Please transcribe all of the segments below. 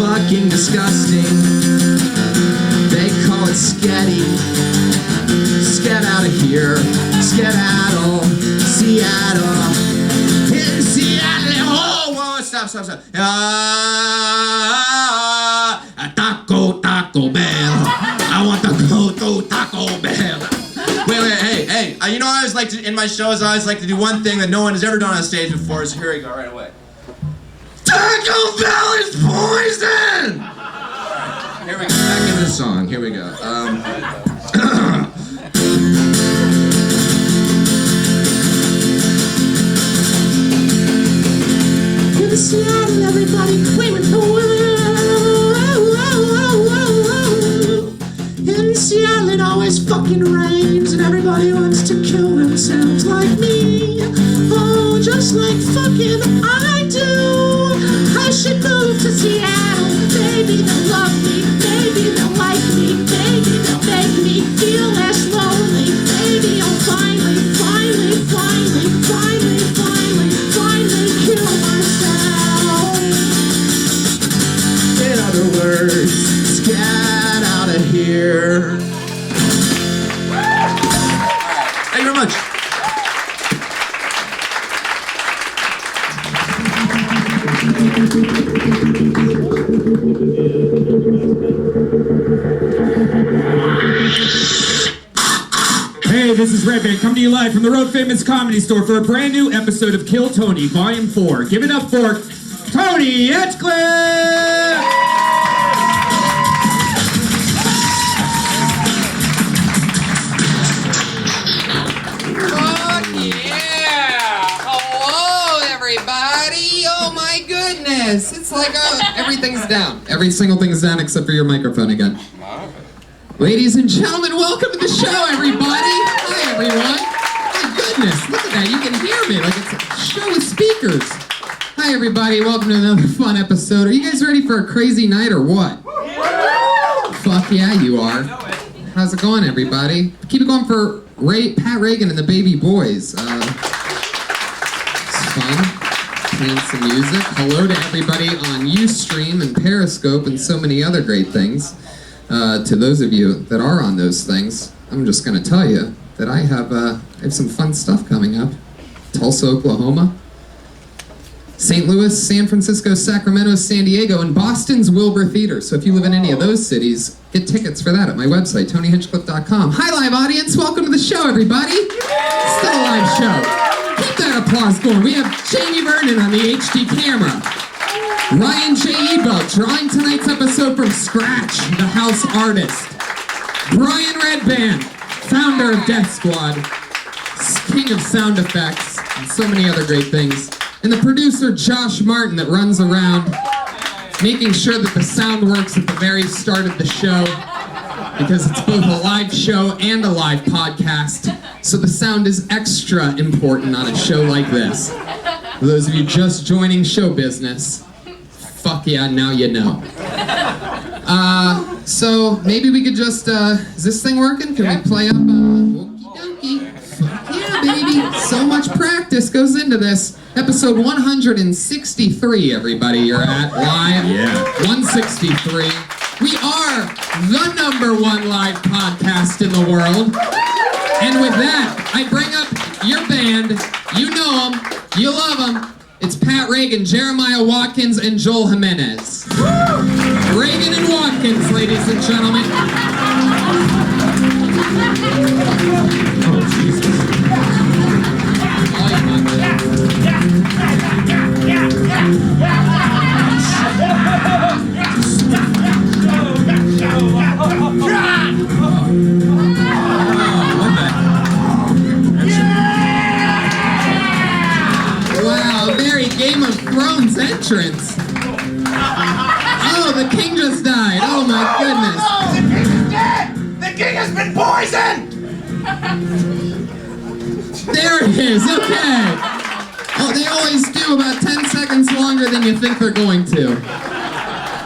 fucking disgusting. They call it sketty. Sket out of here. Skedaddle. Seattle. In Seattle. Oh, whoa, stop. Taco Bell. I want to go to Taco Bell. Wait, hey. You know, I always like to, in my shows, I always like to do one thing that no one has ever done on stage before, so here we go, right away. Taco Bell is poison! Here we go, back into the song, here we go. In Seattle, everybody claiming the world. In Seattle, it always fucking rains, and everybody wants to kill themselves like me. Oh, just like fucking I do. I should move to Seattle. Maybe they'll love me. Maybe they'll like me. Maybe they'll make me feel less lonely. Maybe I'll finally kill myself. In other words, get out of here. Thank you very much. Hey, this is Redman coming to you live from the Road Famous Comedy Store for a brand new episode of Kill Tony, Volume 4. Give it up for Tony Hinchcliffe! Fuck yeah! Hello, everybody! Oh my goodness! It's like everything's down. Every single thing is down except for your microphone again. Ladies and gentlemen, welcome to the show, everybody! Hi, everyone! My goodness, look at that, you can hear me like it's a show with speakers. Hi, everybody, welcome to another fun episode. Are you guys ready for a crazy night or what? Fuck yeah, you are. How's it going, everybody? Keep it going for Pat Reagan and the Baby Boys. It's fun. Playing some music. Hello to everybody on Ustream and Periscope and so many other great things. To those of you that are on those things, I'm just going to tell you that I have some fun stuff coming up. Tulsa, Oklahoma, St. Louis, San Francisco, Sacramento, San Diego, and Boston's Wilbur Theater. So if you live in any of those cities, get tickets for that at my website, TonyHinchcliffe.com. Hi, live audience. Welcome to the show, everybody. Still a live show. Keep that applause going. We have Jamie Vernon on the HD camera. Ryan J. Ebelt drawing tonight's episode from scratch, the house artist. Brian Redband, founder of Death Squad, king of sound effects, and so many other great things. And the producer, Josh Martin, that runs around making sure that the sound works at the very start of the show, because it's both a live show and a live podcast, so the sound is extra important on a show like this. For those of you just joining show business, fuck yeah, now you know. So maybe we could just, is this thing working? Can we play up, okie dokie? Fuck yeah, baby. So much practice goes into this. Episode 163, everybody, you're at live. Yeah. 163. We are the #1 live podcast in the world. And with that, I bring up your band. You know them. You love them. It's Pat Reagan, Jeremiah Watkins, and Joel Jimenez. Reagan and Watkins, ladies and gentlemen. Oh, Jesus. All you want, Wow, very Game of Thrones entrance. Oh, the king just died. Oh my goodness. Oh, the king is dead! The king has been poisoned! There it is, okay. Oh, they always do about 10 seconds longer than you think they're going to.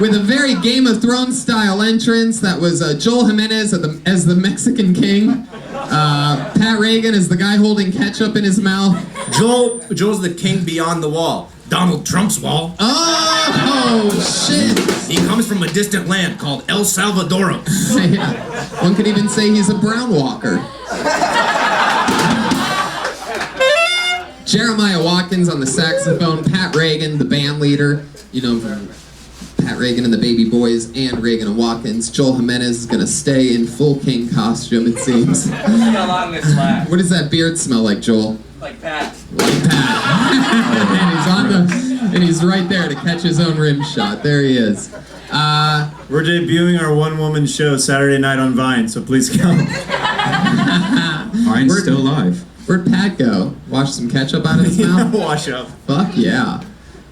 With a very Game of Thrones style entrance, that was Joel Jimenez as the Mexican king. Pat Reagan is the guy holding ketchup in his mouth. Joel's the king beyond the wall. Donald Trump's wall. Oh, shit. He comes from a distant land called El Salvador. Yeah. One could even say he's a brown walker. Jeremiah Watkins on the saxophone, Pat Reagan, the band leader, you know, Pat Reagan and the Baby Boys, and Reagan and Watkins. Joel Jimenez is going to stay in full king costume, it seems. What does that beard smell like, Joel? Like Pat. Like Pat. and he's right there to catch his own rim shot. There he is. We're debuting our one-woman show Saturday night on Vine, so please come. Vine's still live. Where'd Pat go? Wash some ketchup out of his mouth? Wash up. Fuck yeah.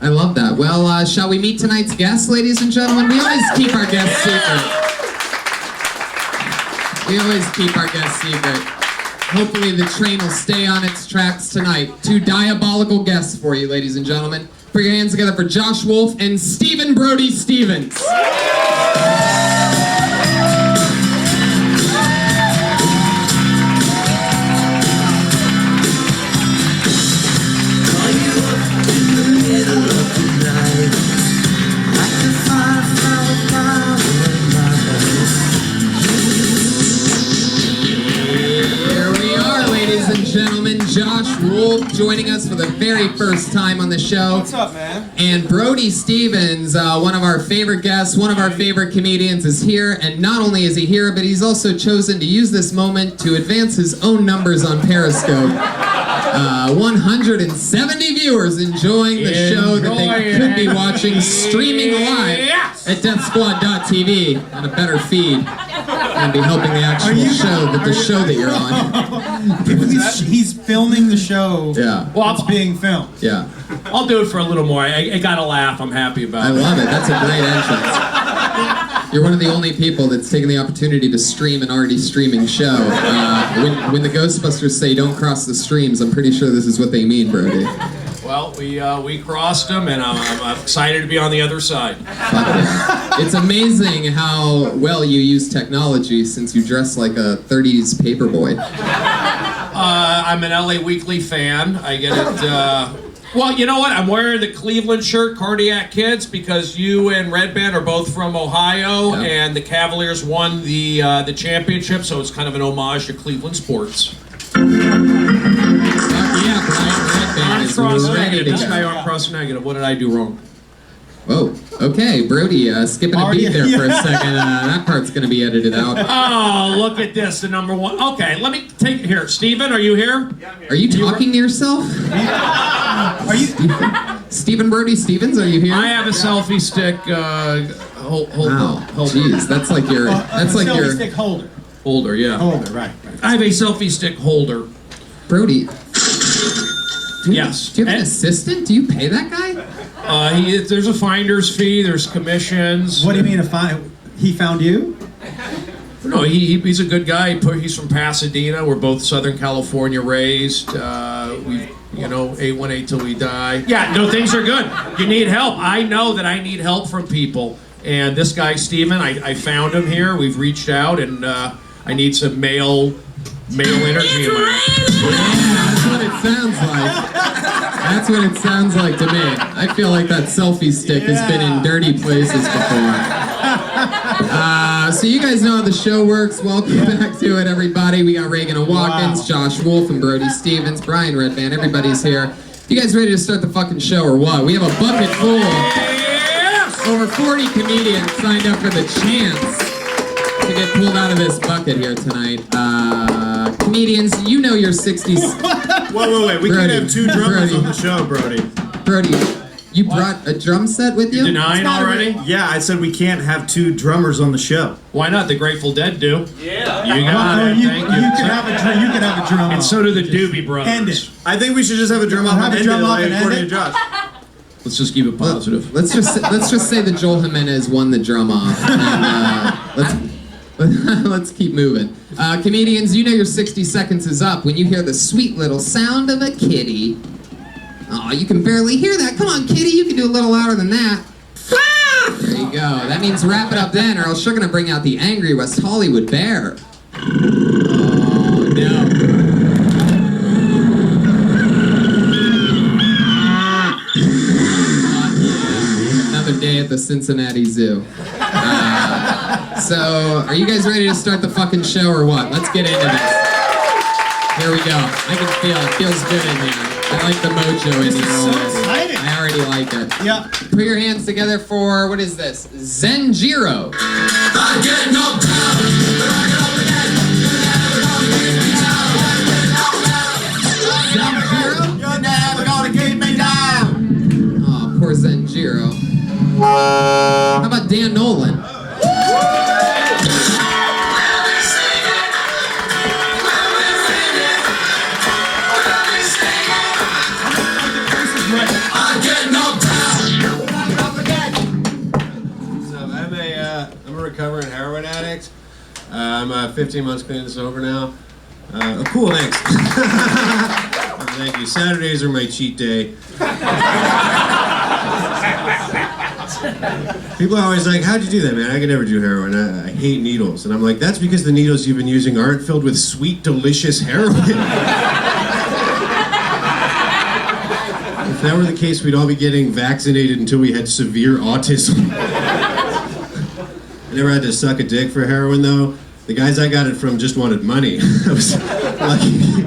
I love that. Well, shall we meet tonight's guests, ladies and gentlemen? We always keep our guests secret. We always keep our guests secret. Hopefully the train will stay on its tracks tonight. Two diabolical guests for you, ladies and gentlemen. Put your hands together for Josh Wolf and Stephen Brody Stevens. Gentlemen, Josh Wolf joining us for the very first time on the show. What's up, man? And Brody Stevens, one of our favorite guests, one of our favorite comedians, is here. And not only is he here, but he's also chosen to use this moment to advance his own numbers on Periscope. 170 viewers enjoying the show that they could be watching streaming live at deathsquad.tv on a better feed. And be helping the actual show, the show that you're on. He's filming the show. Yeah. Well, it's being filmed. Yeah. I'll do it for a little more. I got a laugh. I'm happy about it. I love it. That's a great entrance. You're one of the only people that's taken the opportunity to stream an already streaming show. When the Ghostbusters say don't cross the streams, I'm pretty sure this is what they mean, Brody. Well, we crossed them, and I'm excited to be on the other side. Fuck yeah. It's amazing how well you use technology since you dress like a 30s paperboy. I'm an LA Weekly fan. I get it. Well, you know what? I'm wearing the Cleveland shirt, Cardiac Kids, because you and Red Band are both from Ohio, and the Cavaliers won the championship, so it's kind of an homage to Cleveland sports. Yeah, Brian Red Band is ready to This go. guy on cross negative. What did I do wrong? Whoa. Okay, Brody, skipping a beat there for a second. That part's going to be edited out. Oh, look at this, the number one. Okay, let me take it here. Steven, are you here? Yeah, I'm here. Are you talking to yourself? Are you? Stephen Brody Stevens, are you here? I have a selfie stick. Hold Jeez, that's like your. That's like selfie your stick holder. Holder, yeah. Holder, right. I have a selfie stick holder. Brody. Yes. Do you have an assistant? Do you pay that guy? There's a finder's fee. There's commissions. What do you mean he found you? No, he's a good guy. He's from Pasadena. We're both Southern California raised. We, A1A till we die. Yeah, no, things are good. You need help. I know that I need help from people. And this guy, Steven, I found him here. We've reached out, and I need some male energy in my life. That's what it sounds like. That's what it sounds like to me. I feel like that selfie stick has been in dirty places before. So you guys know how the show works. Welcome back to it, everybody. We got Reagan and Watkins, Josh Wolf, and Brody Stevens, Brian Redband. Everybody's here. You guys ready to start the fucking show or what? We have a bucket full. Over 40 comedians signed up for the chance to get pulled out of this bucket here tonight. Comedians, you know your 60s. Wait. We can't have two drummers on the show, Brody. Brody, you brought a drum set with you? Denying already? Yeah, I said we can't have two drummers on the show. Why not? The Grateful Dead do. Yeah. You got it. You Thank can have a drum. And so do the Doobie Brothers. End it. I think we should just have a drum off and end it, like, according to Josh. Let's just keep it positive. Let's just say that Joel Jimenez won the drum off. And, let's keep moving. Comedians, you know your 60 seconds is up when you hear the sweet little sound of a kitty. Oh, you can barely hear that. Come on, kitty, you can do a little louder than that. There you go. That means wrap it up then, or else you're gonna bring out the angry West Hollywood bear. Oh no. day at the Cincinnati Zoo. So, are you guys ready to start the fucking show or what? Let's get into this. Here we go. I can feel it. Feels good in here. I like the mojo in here so already. exciting. I already like it. Yeah. Put your hands together for, what is this? Zenjiro. I get knocked down, but I get up again. Zenjiro? You're never gonna keep me down. Oh, poor Zenjiro. How about Dan Nolan? I get knocked down. So I'm a recovering heroin addict. I'm 15 months clean and sober now. Oh, cool, thanks. Thank you. Saturdays are my cheat day. People are always like, how'd you do that, man? I could never do heroin. I hate needles. And I'm like, that's because the needles you've been using aren't filled with sweet, delicious heroin. If that were the case, we'd all be getting vaccinated until we had severe autism. I never had to suck a dick for heroin, though. The guys I got it from just wanted money. I was lucky.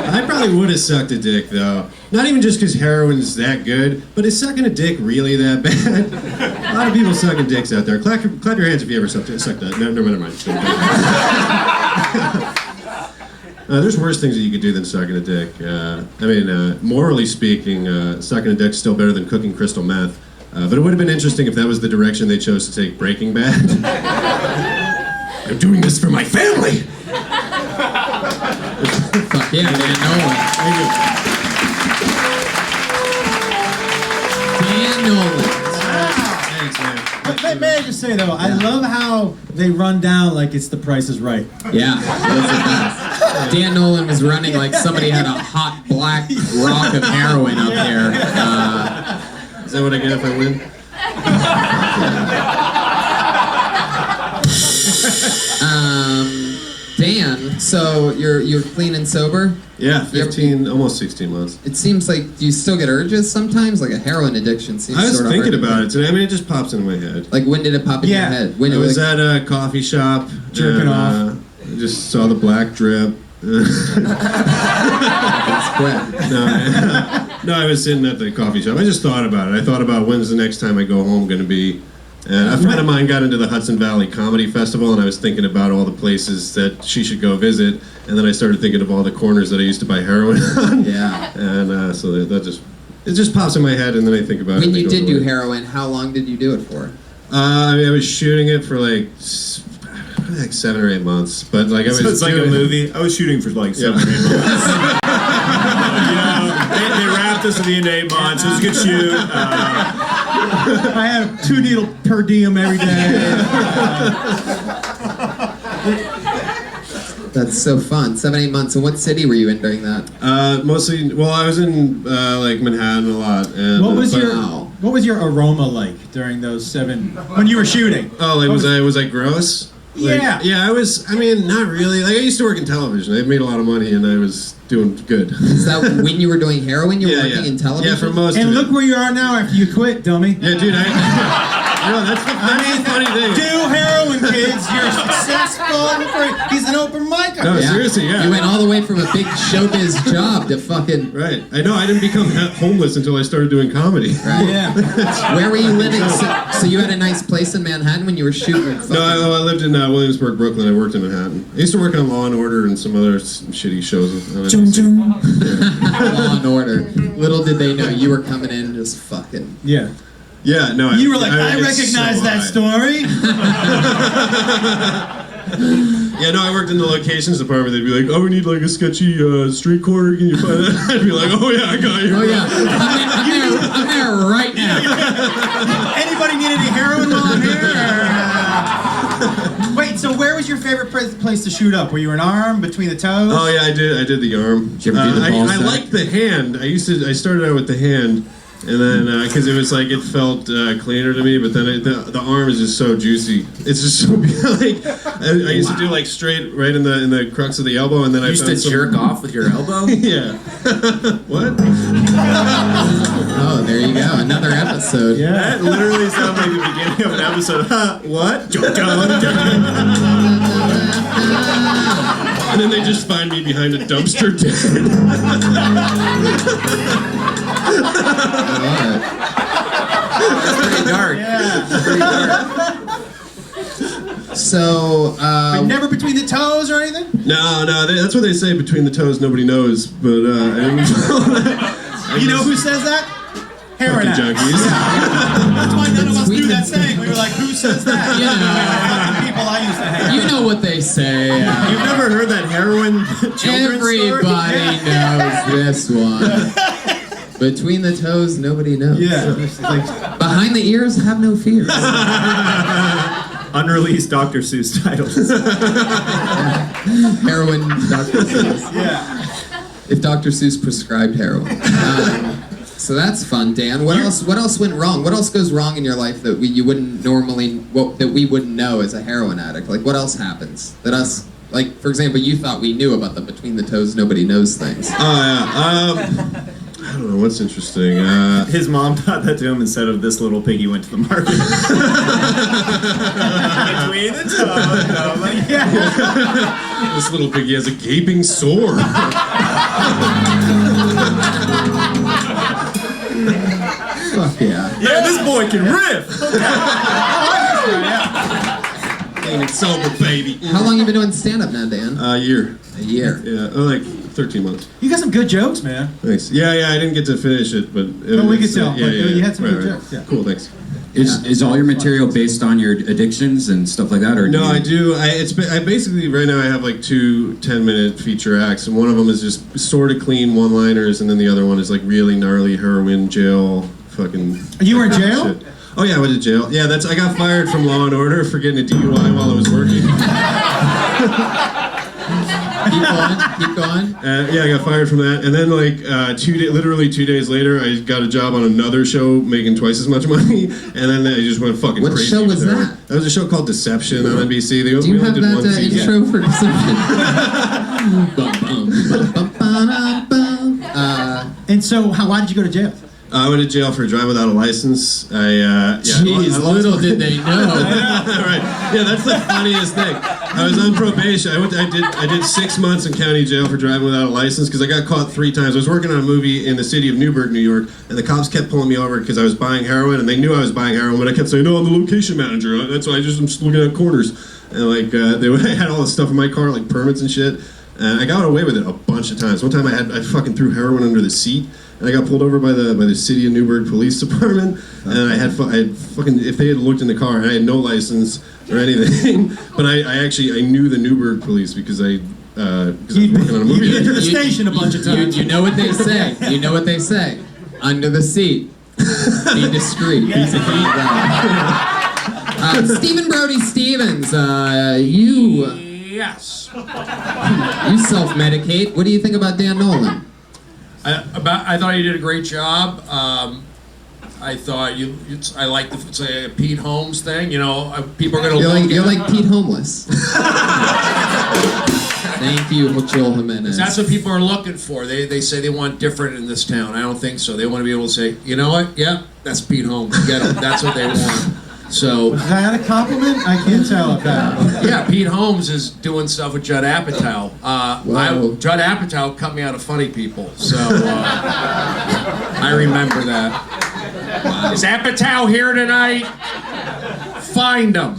I probably would have sucked a dick, though. Not even just because heroin's that good, but is sucking a dick really that bad? A lot of people sucking dicks out there. Clap your hands if you ever sucked that. No, never mind. There's worse things that you could do than sucking a dick. Morally speaking, sucking a dick's still better than cooking crystal meth. But it would have been interesting if that was the direction they chose to take Breaking Bad. I'm doing this for my family! Fuck yeah, Dan Nolan. Thank you. Dan Nolan. Thanks, man. But may I just say though, I love how they run down like it's The Price is Right. Yeah, that was the best. Dan Nolan was running like somebody had a hot black rock of heroin up there. Is that what I get if I win? Dan, so you're clean and sober? Yeah, 15, almost 16 months. It seems like, do you still get urges sometimes? Like a heroin addiction seems I was sort of thinking hard to about do. it today. I mean, it just pops into my head. Like when did it pop in your Yeah. head? When I it was like, at a coffee shop. Jerking off. I just saw the black drip. it's quick. No, I was sitting at the coffee shop. I just thought about it. I thought about when's the next time I go home going to be. And a friend of mine got into the Hudson Valley Comedy Festival, and I was thinking about all the places that she should go visit. And then I started thinking of all the corners that I used to buy heroin on. Yeah. And so it just pops in my head, and then I think about it. When and it you goes did do away. heroin, how long did you do it for? I was shooting it for like 7 or 8 months, but like I was. So it's like a doing- movie. I was shooting for like 7 or 8 months. They wrapped us at the end of 8 months. It was a good shoot. I had 2 needle per diem every day. That's so fun. 7, 8 months. And what city were you in during that? Mostly. Well, I was in like Manhattan a lot. And What was your aroma like during those 7 when you were shooting? Oh, like was I gross? Like, Yeah. Yeah, I was. I mean, not really. Like I used to work in television. I made a lot of money, and I was doing good. Is that when you were doing heroin? You were working in television? Yeah, for most And of look it. where you are now after you quit, dummy. Yeah, dude. That's the funny thing. Do heroin, kids. You're successful. He's an open micer. No, seriously, yeah. You went all the way from a big showbiz job to fucking... Right. I know. I didn't become homeless until I started doing comedy. Right. Yeah. Where were you living? So you had a nice place in Manhattan when you were shooting? No, I lived in Williamsburg, Brooklyn. I worked in Manhattan. I used to work on Law and Order and some other shitty shows. Law and Order. Little did they know you were coming in just fucking... Yeah. Yeah, no. You were like, I it's recognize so that high. story. Yeah, no, I worked in the locations department. They'd be like, oh, we need like a sketchy street corner. Can you find that? I'd be like, oh yeah, I got you. Oh yeah, I'm there right now. Anybody need any heroin while I'm here? Wait, so where was your favorite place to shoot up? Were you an arm between the toes? Oh yeah, I did the arm. Did you ever do the ball I sack? liked the hand. I started out with the hand, and then because it was like it felt cleaner to me, but then the arm is just so juicy. It's just so like I used to do like straight right in the crux of the elbow, and then I You used to found some- jerk off with your elbow? Yeah. What? Oh, there you go. Another episode. That literally sounds like the beginning of an episode. Huh? What? And then they just find me behind a dumpster dead. Pretty dark. Pretty dark. So, But never between the toes or anything? No, that's what they say. Between the toes, nobody knows. But You know who says that? Heroin fucking addicts. junkies. That's why none of us Between knew the that saying. We were like, who says that? You know. Fucking people I used to hate. You know what they say. You've never heard that heroin children's Everybody knows this one. Between the toes, nobody knows. Yeah. It's like, Behind the ears, have no fears. Unreleased Dr. Seuss titles. Heroin, Dr. Seuss. yeah. If Dr. Seuss prescribed heroin. So that's fun, Dan. What else? What else went wrong? What else goes wrong in your life that you wouldn't normally, that we wouldn't know as a heroin addict? Like, what else happens that us, like, for example, you thought we knew about the between the toes, nobody knows things. Oh yeah. I don't know what's interesting. His mom taught that to him instead of this little piggy went to the market. Between the toes. Yeah. This little piggy has a gaping sore. Fuck yeah. Yeah, this boy can riff. Ain't it sober, baby? How long you been doing stand-up now, Dan? A year. A year. Yeah, like 13 months. You got some good jokes, man. Thanks. Yeah, I didn't get to finish it, but No, we could tell. Yeah, But yeah, you had some good right. jokes, yeah. Cool, thanks. Is all your material based on your addictions and stuff like that, or No, I do. I basically right now I have like 2 10-minute feature acts, and one of them is just sort of clean one-liners, and then the other one is like really gnarly heroin jail fucking. You were in jail? Shit. Oh yeah, I went to jail. Yeah, I got fired from Law and Order for getting a DUI while I was working. Keep going. Yeah, I got fired from that, and then like literally 2 days later, I got a job on another show making twice as much money, and then I just went fucking What crazy. show was with heroin. that? That was a show called Deception on NBC. Do you we only have did that one season. intro for Deception? Bum, bum, bum, bum, bum, bum. And so, why did you go to jail? I went to jail for driving without a license. Jeez, little did they know. Right. Yeah, that's the funniest thing. I was on probation. I did 6 months in county jail for driving without a license because I got caught 3 times. I was working on a movie in the city of Newburgh, New York, and the cops kept pulling me over because I was buying heroin, and they knew I was buying heroin, but I kept saying, "No, I'm the location manager. That's why I'm just looking at corners." And like they had all this stuff in my car, like permits and shit. And I got away with it a bunch of times. One time I fucking threw heroin under the seat. And I got pulled over by the city of Newburgh Police Department, and I had fucking, if they had looked in the car, I had no license or anything, but I knew the Newburgh Police because I was working on a movie. You get to the station a bunch of times. You know what they say. You know what they say. Under the seat. Be discreet. Stephen Brody Stevens, you Yes. you self-medicate. What do you think about Dan Nolan? I thought you did a great job. I thought I like it's a Pete Holmes thing. You know, people are gonna. You're like Pete Homeless. Thank you, Joel Jimenez. That's what people are looking for. They say they want different in this town. I don't think so. They want to be able to say, you know what? Yeah, that's Pete Holmes. Get him. That's what they want. So. Was that a compliment? I can't tell if that. Yeah, Pete Holmes is doing stuff with Judd Apatow. Judd Apatow cut me out of Funny People, so I remember that. Is Apatow here tonight? Find him.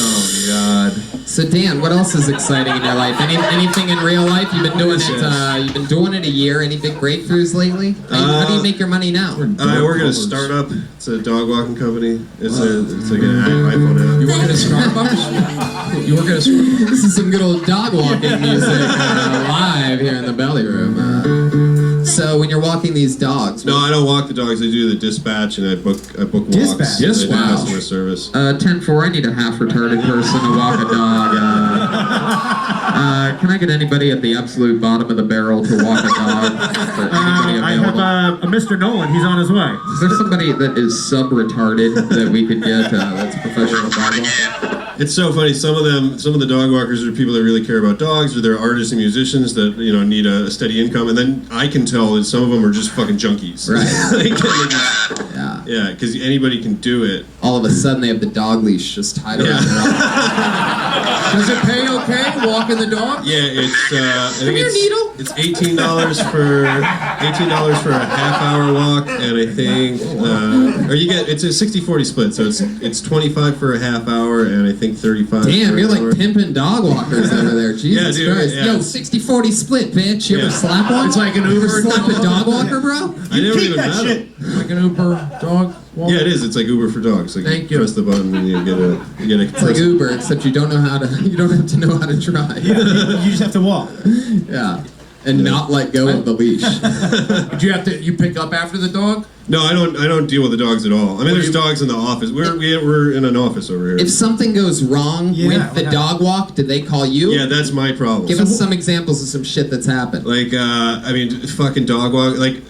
Oh God. So Dan, what else is exciting in your life? Anything in real life? You've been doing it. You've been doing it a year. Any big breakthroughs lately? How do you make your money now? I work at a startup. It's a dog walking company. It's like an iPhone app. You work at a Starbucks? You work at a Starbucks? This is some good old dog walking music live here in the belly room. So when you're walking these dogs, No, I don't walk the dogs. I do the dispatch, and I book walks. Dispatch? I do Wow. customer service. 10-4, I need a half-retarded person to walk a dog. Can I get anybody at the absolute bottom of the barrel to walk a dog? Anybody I available? have a Mr. Nolan. He's on his way. Is there somebody that is sub-retarded that we could get that's a professional dog walker? It's so funny. Some of the dog walkers are people that really care about dogs, or they're artists and musicians that need a steady income. And then I can tell that some of them are just fucking junkies. Right. Yeah, because anybody can do it. All of a sudden, they have the dog leash just tied around their arm. Does it pay okay walking the dog? Yeah, it's I think here, Needle. it's $18 for a half-hour walk, and I think it's a 60-40 split, so it's 25 for a half hour, and I think 35. Damn, for you're an hour. like pimping dog walkers over there. Jesus dude, Christ. yeah. Yo, 60-40 split, bitch. You ever Yeah. slap one? It's like an You ever Uber slap a dog dog walker, bro? I never Keep even that met shit. him. Like an Uber dog walk? Yeah, it is. It's like Uber for dogs. Like Thank you you. press the button and you get a It's like Uber, except you don't have to know how to drive. Yeah, you just have to walk. Yeah. And not let go of the leash. Did you pick up after the dog? No, I don't deal with the dogs at all. I mean, there's dogs in the office. We're in an office over here. If something goes wrong with the dog walk, do they call you? Yeah, that's my problem. Give us some examples of some shit that's happened. Like, I mean, fucking dog walk. Like,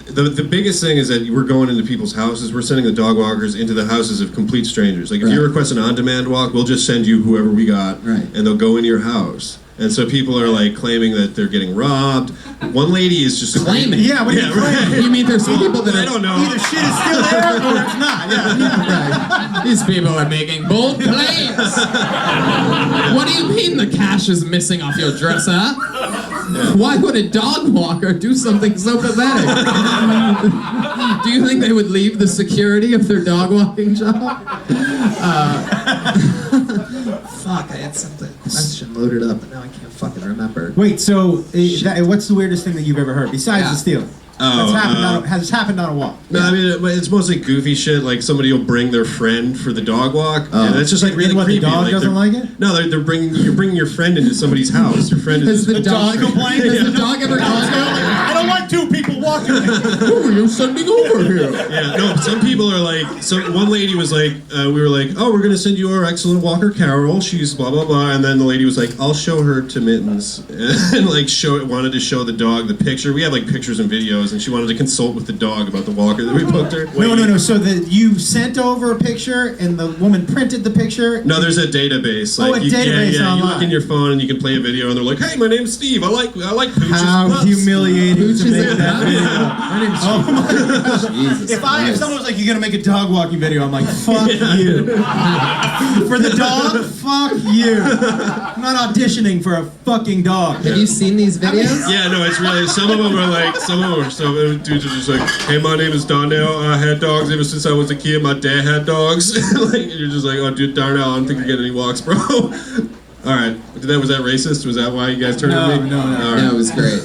the biggest thing is that we're going into people's houses. We're sending the dog walkers into the houses of complete strangers. Like, if you request an on-demand walk, we'll just send you whoever we got, and they'll go into your house. And so people are like claiming that they're getting robbed. One lady is just Claiming? Yeah, what do you claim? You mean there's some people that I don't know. Either shit is still there or it's not. Yeah. These people are making bold claims. What do you mean the cash is missing off your dresser? Why would a dog walker do something so pathetic? Do you think they would leave the security of their dog walking job? Fuck, I had something question loaded up, but now I can't fucking remember. Wait, so what's the weirdest thing that you've ever heard besides the stealing? Has happened on a walk? No, I mean, it's mostly goofy shit. Like, somebody will bring their friend for the dog walk, and it's just like really what, creepy. the dog doesn't like it? No, you're bringing your friend into somebody's house. Your friend is Has the dog complained? Has the dog ever gone? I don't want two people walking. Who are you sending over here? Yeah, no, some people are like, one lady was like, we were like, oh, we're going to send you our excellent walker, Carol. She's blah, blah, blah. And then the lady was like, I'll show her to Mittens. And like, wanted to show the dog the picture. We have like pictures and videos, and she wanted to consult with the dog about the walker that we booked her. No. So you sent over a picture, and the woman printed the picture? No, there's a database. Like, a database yeah, online. you look in your phone and you can play a video, and they're like, hey, my name's Steve. I like pooches. How pups." humiliating to Pooches make and that pups. video. Oh my gosh. Jesus If Christ. someone was like, you're gonna make a dog walking video, I'm like, fuck you. For the dog, fuck you. I'm not auditioning for a fucking dog. Have you seen these videos? Yeah, no, it's really, some of them are dudes are just like, hey, my name is Darnell. I had dogs ever since I was a kid. My dad had dogs. Like, and you're just like, oh, dude, Darnell, I don't think you're getting any walks, bro. All right, was that racist? Was that why you guys turned to me? No. All right. No, it was great.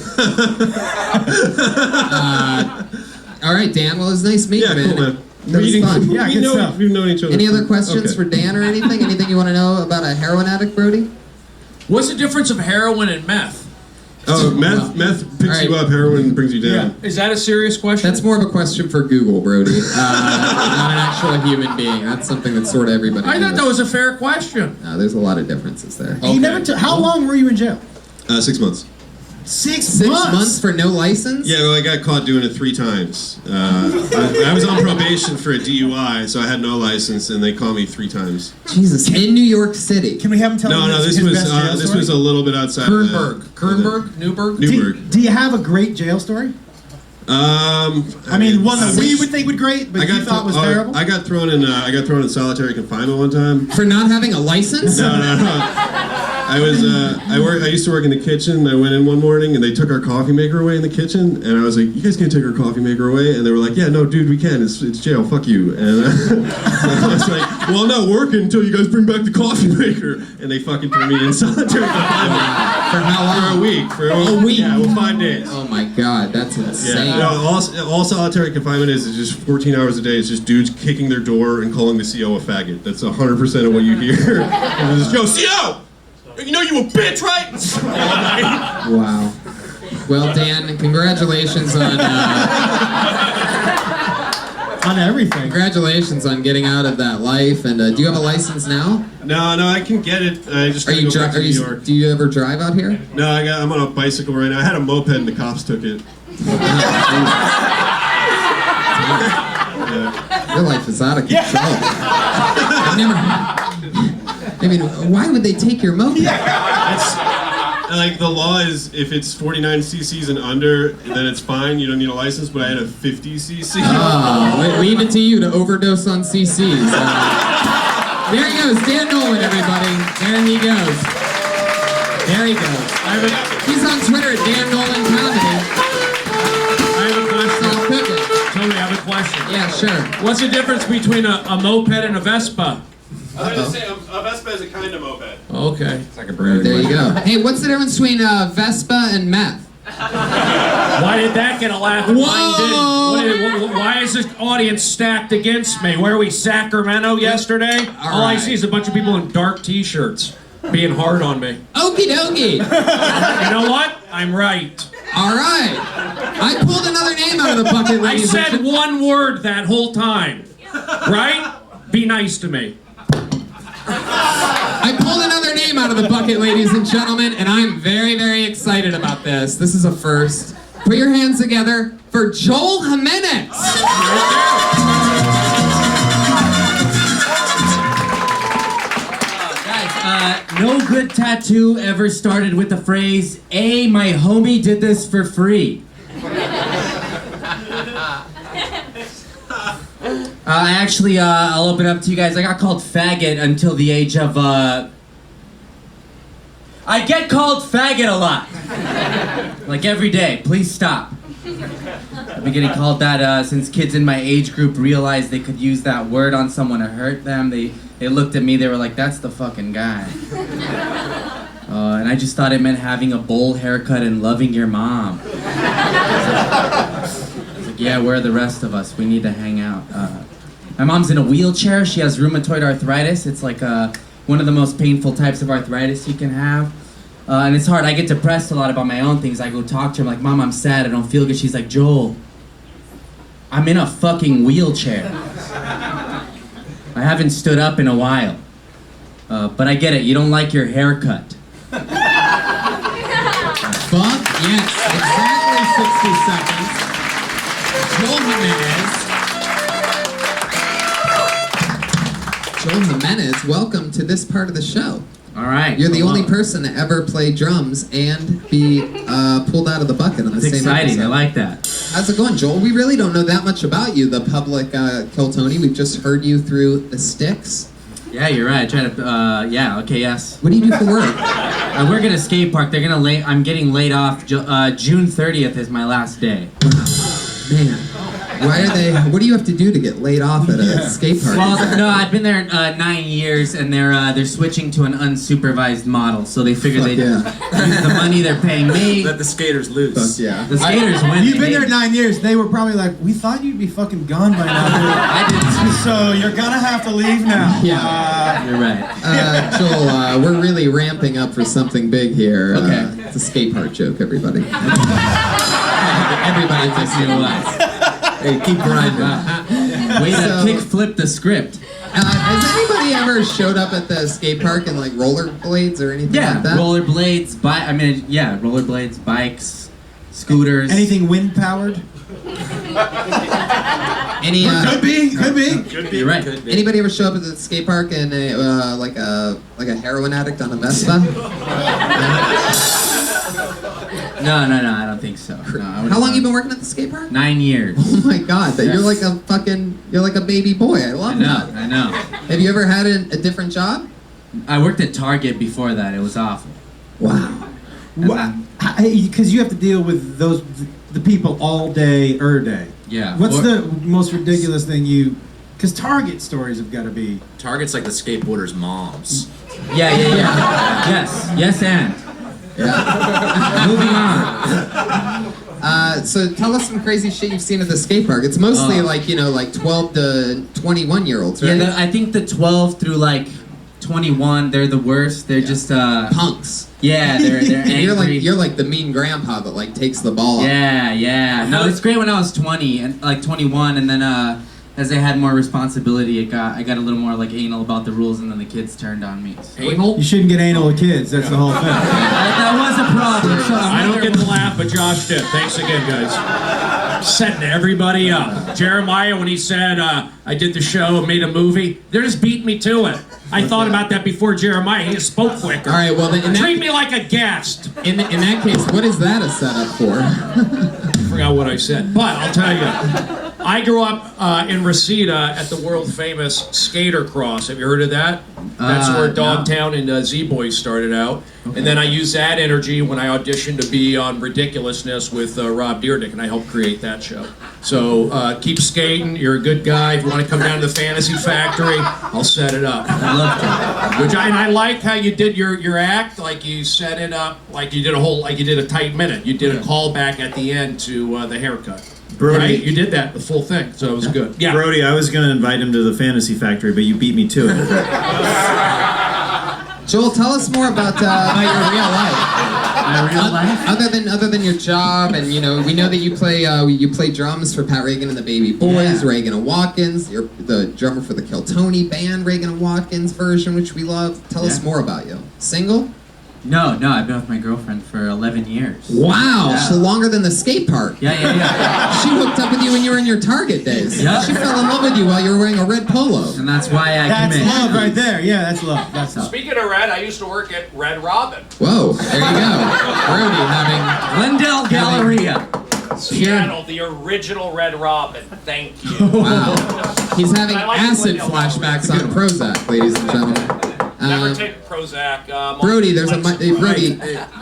All right, Dan. Well, it was nice meeting Yeah, you, cool, man. That was fun. Yeah, good stuff. We've known each other. Any for- other questions okay. for Dan or anything? Anything you want to know about a heroin addict, Brody? What's the difference of heroin and meth? Oh, meth picks you up, heroin brings you down. Is that a serious question? That's more of a question for Google, Brody. Not an actual human being. That's something that sort of everybody I thought knows. that was a fair question. No, there's a lot of differences there. He never how long were you in jail? 6 months. 6 months for no license? Yeah, well, I got caught doing it 3 times. I was on probation for a DUI, so I had no license, and they caught me 3 times. Jesus, in New York City. Can we have him tell No, his this best jail was story? a little bit outside. Kernberg? Newberg? Newberg. Do you have a great jail story? I mean, one that we would think would great, but you thought was terrible? I got thrown in solitary confinement one time. For not having a license? No. I used to work in the kitchen. I went in one morning and they took our coffee maker away in the kitchen, and I was like, "You guys can't take our coffee maker away." And they were like, "Yeah, no, dude, we can. It's jail. Fuck you." And I was like, "Well, I'm not working until you guys bring back the coffee maker." And they fucking threw me in solitary confinement For how long? for a week. For A week? Yeah, well, 5 days. Oh my god, that's insane. Yeah, no, all solitary confinement is just 14 hours a day. It's just dudes kicking their door and calling the CO a faggot. That's 100% of what you hear. And it's just, yo, CO! You know you a bitch, right? Wow. Well, Dan, congratulations on On everything. congratulations on getting out of that life. And do you have a license now? No, I can get it. I just Are gotta you go back to New York. Do you ever drive out here? No, I'm on a bicycle right now. I had a moped and the cops took it. Your life is out of control. I've I mean, why would they take your moped? It's, like the law is if it's 49 cc's and under, then it's fine. You don't need a license. But I had a 50 cc. Oh, leave it to you to overdose on CCs. There he goes, Dan Nolan, everybody. There he goes. There he goes. He's on Twitter at Dan Nolan Comedy. I have a question. Stop cooking. Tony, I have a question. Yeah, sure. What's the difference between a moped and a Vespa? I was gonna say a Vespa is a kind of moped. Okay. There you go. Hey, what's the difference between Vespa and meth? Why did that get a laugh and mine didn't? Why is this audience stacked against me? Where are we, Sacramento yesterday? All I right. see is a bunch of people in dark t-shirts being hard on me. Okie dokie. You know what? I'm right. All right. I pulled another name out of the bucket, I ladies and said one word that whole time. Right? Be nice to me. I pulled another name out of the bucket, ladies and gentlemen, and I'm very, very excited about this. This is a first. Put your hands together for Joel Jimenez. No good tattoo ever started with the phrase, "Hey, my homie did this for free." I'll open up to you guys. I got called faggot until the age of, I get called faggot a lot. Like every day. Please stop. I've been getting called that since kids in my age group realized they could use that word on someone to hurt them. They looked at me, they were like, that's the fucking guy. And I just thought it meant having a bowl haircut and loving your mom. I was like, yeah, where are the rest of us? We need to hang out. My mom's in a wheelchair. She has rheumatoid arthritis. It's like one of the most painful types of arthritis you can have. And it's hard. I get depressed a lot about my own things. I go talk to her. I'm like, Mom, I'm sad. I don't feel good. She's like, Joel, I'm in a fucking wheelchair. I haven't stood up in a while. But I get it. You don't like your haircut. Fuck yes. Exactly 60 seconds. Joel Jimenez, welcome to this part of the show. All right. You're the hello. only person to ever play drums and be pulled out of the bucket on the It's same exciting. episode. I like that. How's it going, Joel? We really don't know that much about you, the public Kill Tony. We've just heard you through the sticks. Yeah, you're right. I try to. Okay, yes. What do you do for work? I work at a skate park. They're gonna lay. I'm getting laid off. June 30th is my last day. Man, why are they? What do you have to do to get laid off at a skate park? Well, no, I've been there 9 years, and they're switching to an unsupervised model. So they figure they use the money they're paying me. Let the skaters loose. Fuck yeah. The skaters win. You've They been there hate- 9 years. They were probably like, we thought you'd be fucking gone by now, dude. I did. So you're gonna have to leave now. Yeah. You're right. Joel, we're really ramping up for something big here. Okay. It's a skate park joke, everybody. Everybody just knew what. Hey, keep grinding. Way to So- kick flip the script. Has anybody ever showed up at the skate park in like rollerblades or anything Yeah, like that? rollerblades. Rollerblades, bikes, scooters. Anything wind powered? Any Could be. You're right. anybody ever show up at the skate park and like a heroin addict on a Vespa? No, I don't think so. No, I How long you been working at the skate park? 9 years. Oh my god, that you're like a baby boy. I love that. I know. Have you ever had a different job? I worked at Target before that. It was awful. Wow. Because you have to deal with the people all day, day. Yeah. What's Or- the most ridiculous thing you? Because Target stories have got to be. Target's like the skateboarders' moms. Yeah. Yes, and. Yeah. Moving on. So tell us some crazy shit you've seen at the skate park. It's mostly like 12 to 21-year-olds, right? Yeah, I think the 12 through like 21, they're the worst. They're just punks. Yeah, they're angry. You're like the mean grandpa that like takes the ball. Yeah. No, it's great when I was 20 and like 21, and then as I had more responsibility, I got a little more like anal about the rules, and then the kids turned on me. So. Anal? You shouldn't get anal with kids. That's the whole thing. That was a problem. So I don't get the laugh, but Josh did. Thanks again, guys. Setting everybody up. Jeremiah, when he said I did the show and made a movie, they're just beating me to it. I thought about that before Jeremiah. He just spoke quicker. All right, well, then, Treat me like a guest. in that case, what is that a setup for? I forgot what I said, but I'll tell you. I grew up in Reseda at the world famous Skater Cross. Have you heard of that? That's where Dogtown and Z-Boys started out. Okay. And then I used that energy when I auditioned to be on Ridiculousness with Rob Dyrdek, and I helped create that show. So keep skating. You're a good guy. If you want to come down to the Fantasy Factory, I'll set it up. I love that. And I like how you did your act. Like you set it up, like you did a tight minute. You did a callback at the end to the haircut. Brody, right? You did that, the full thing, so it was good. Yeah. Brody, I was going to invite him to the Fantasy Factory, but you beat me to it. Joel, tell us more about your real life. My real life? Other than your job, and we know that you play drums for Pat Reagan and the Baby Boys, Reagan and Watkins. You're the drummer for the Kiltony band, Reagan and Watkins version, which we love. Tell us more about you. Single? No, I've been with my girlfriend for 11 years. Wow, Yeah. so longer than the skate park. Yeah. She hooked up with you when you were in your Target days. Yeah. She fell in love with you while you were wearing a red polo. And that's why I That's commit. love right there. Yeah, that's love. That's love. Speaking of Red, I used to work at Red Robin. Whoa, there you go. Brody having... Glendale Galleria. Seattle, the original Red Robin. Thank you. Wow. He's having I like acid Glendale flashbacks on Prozac, ladies and gentlemen. Never take Prozac. Brody, Brody,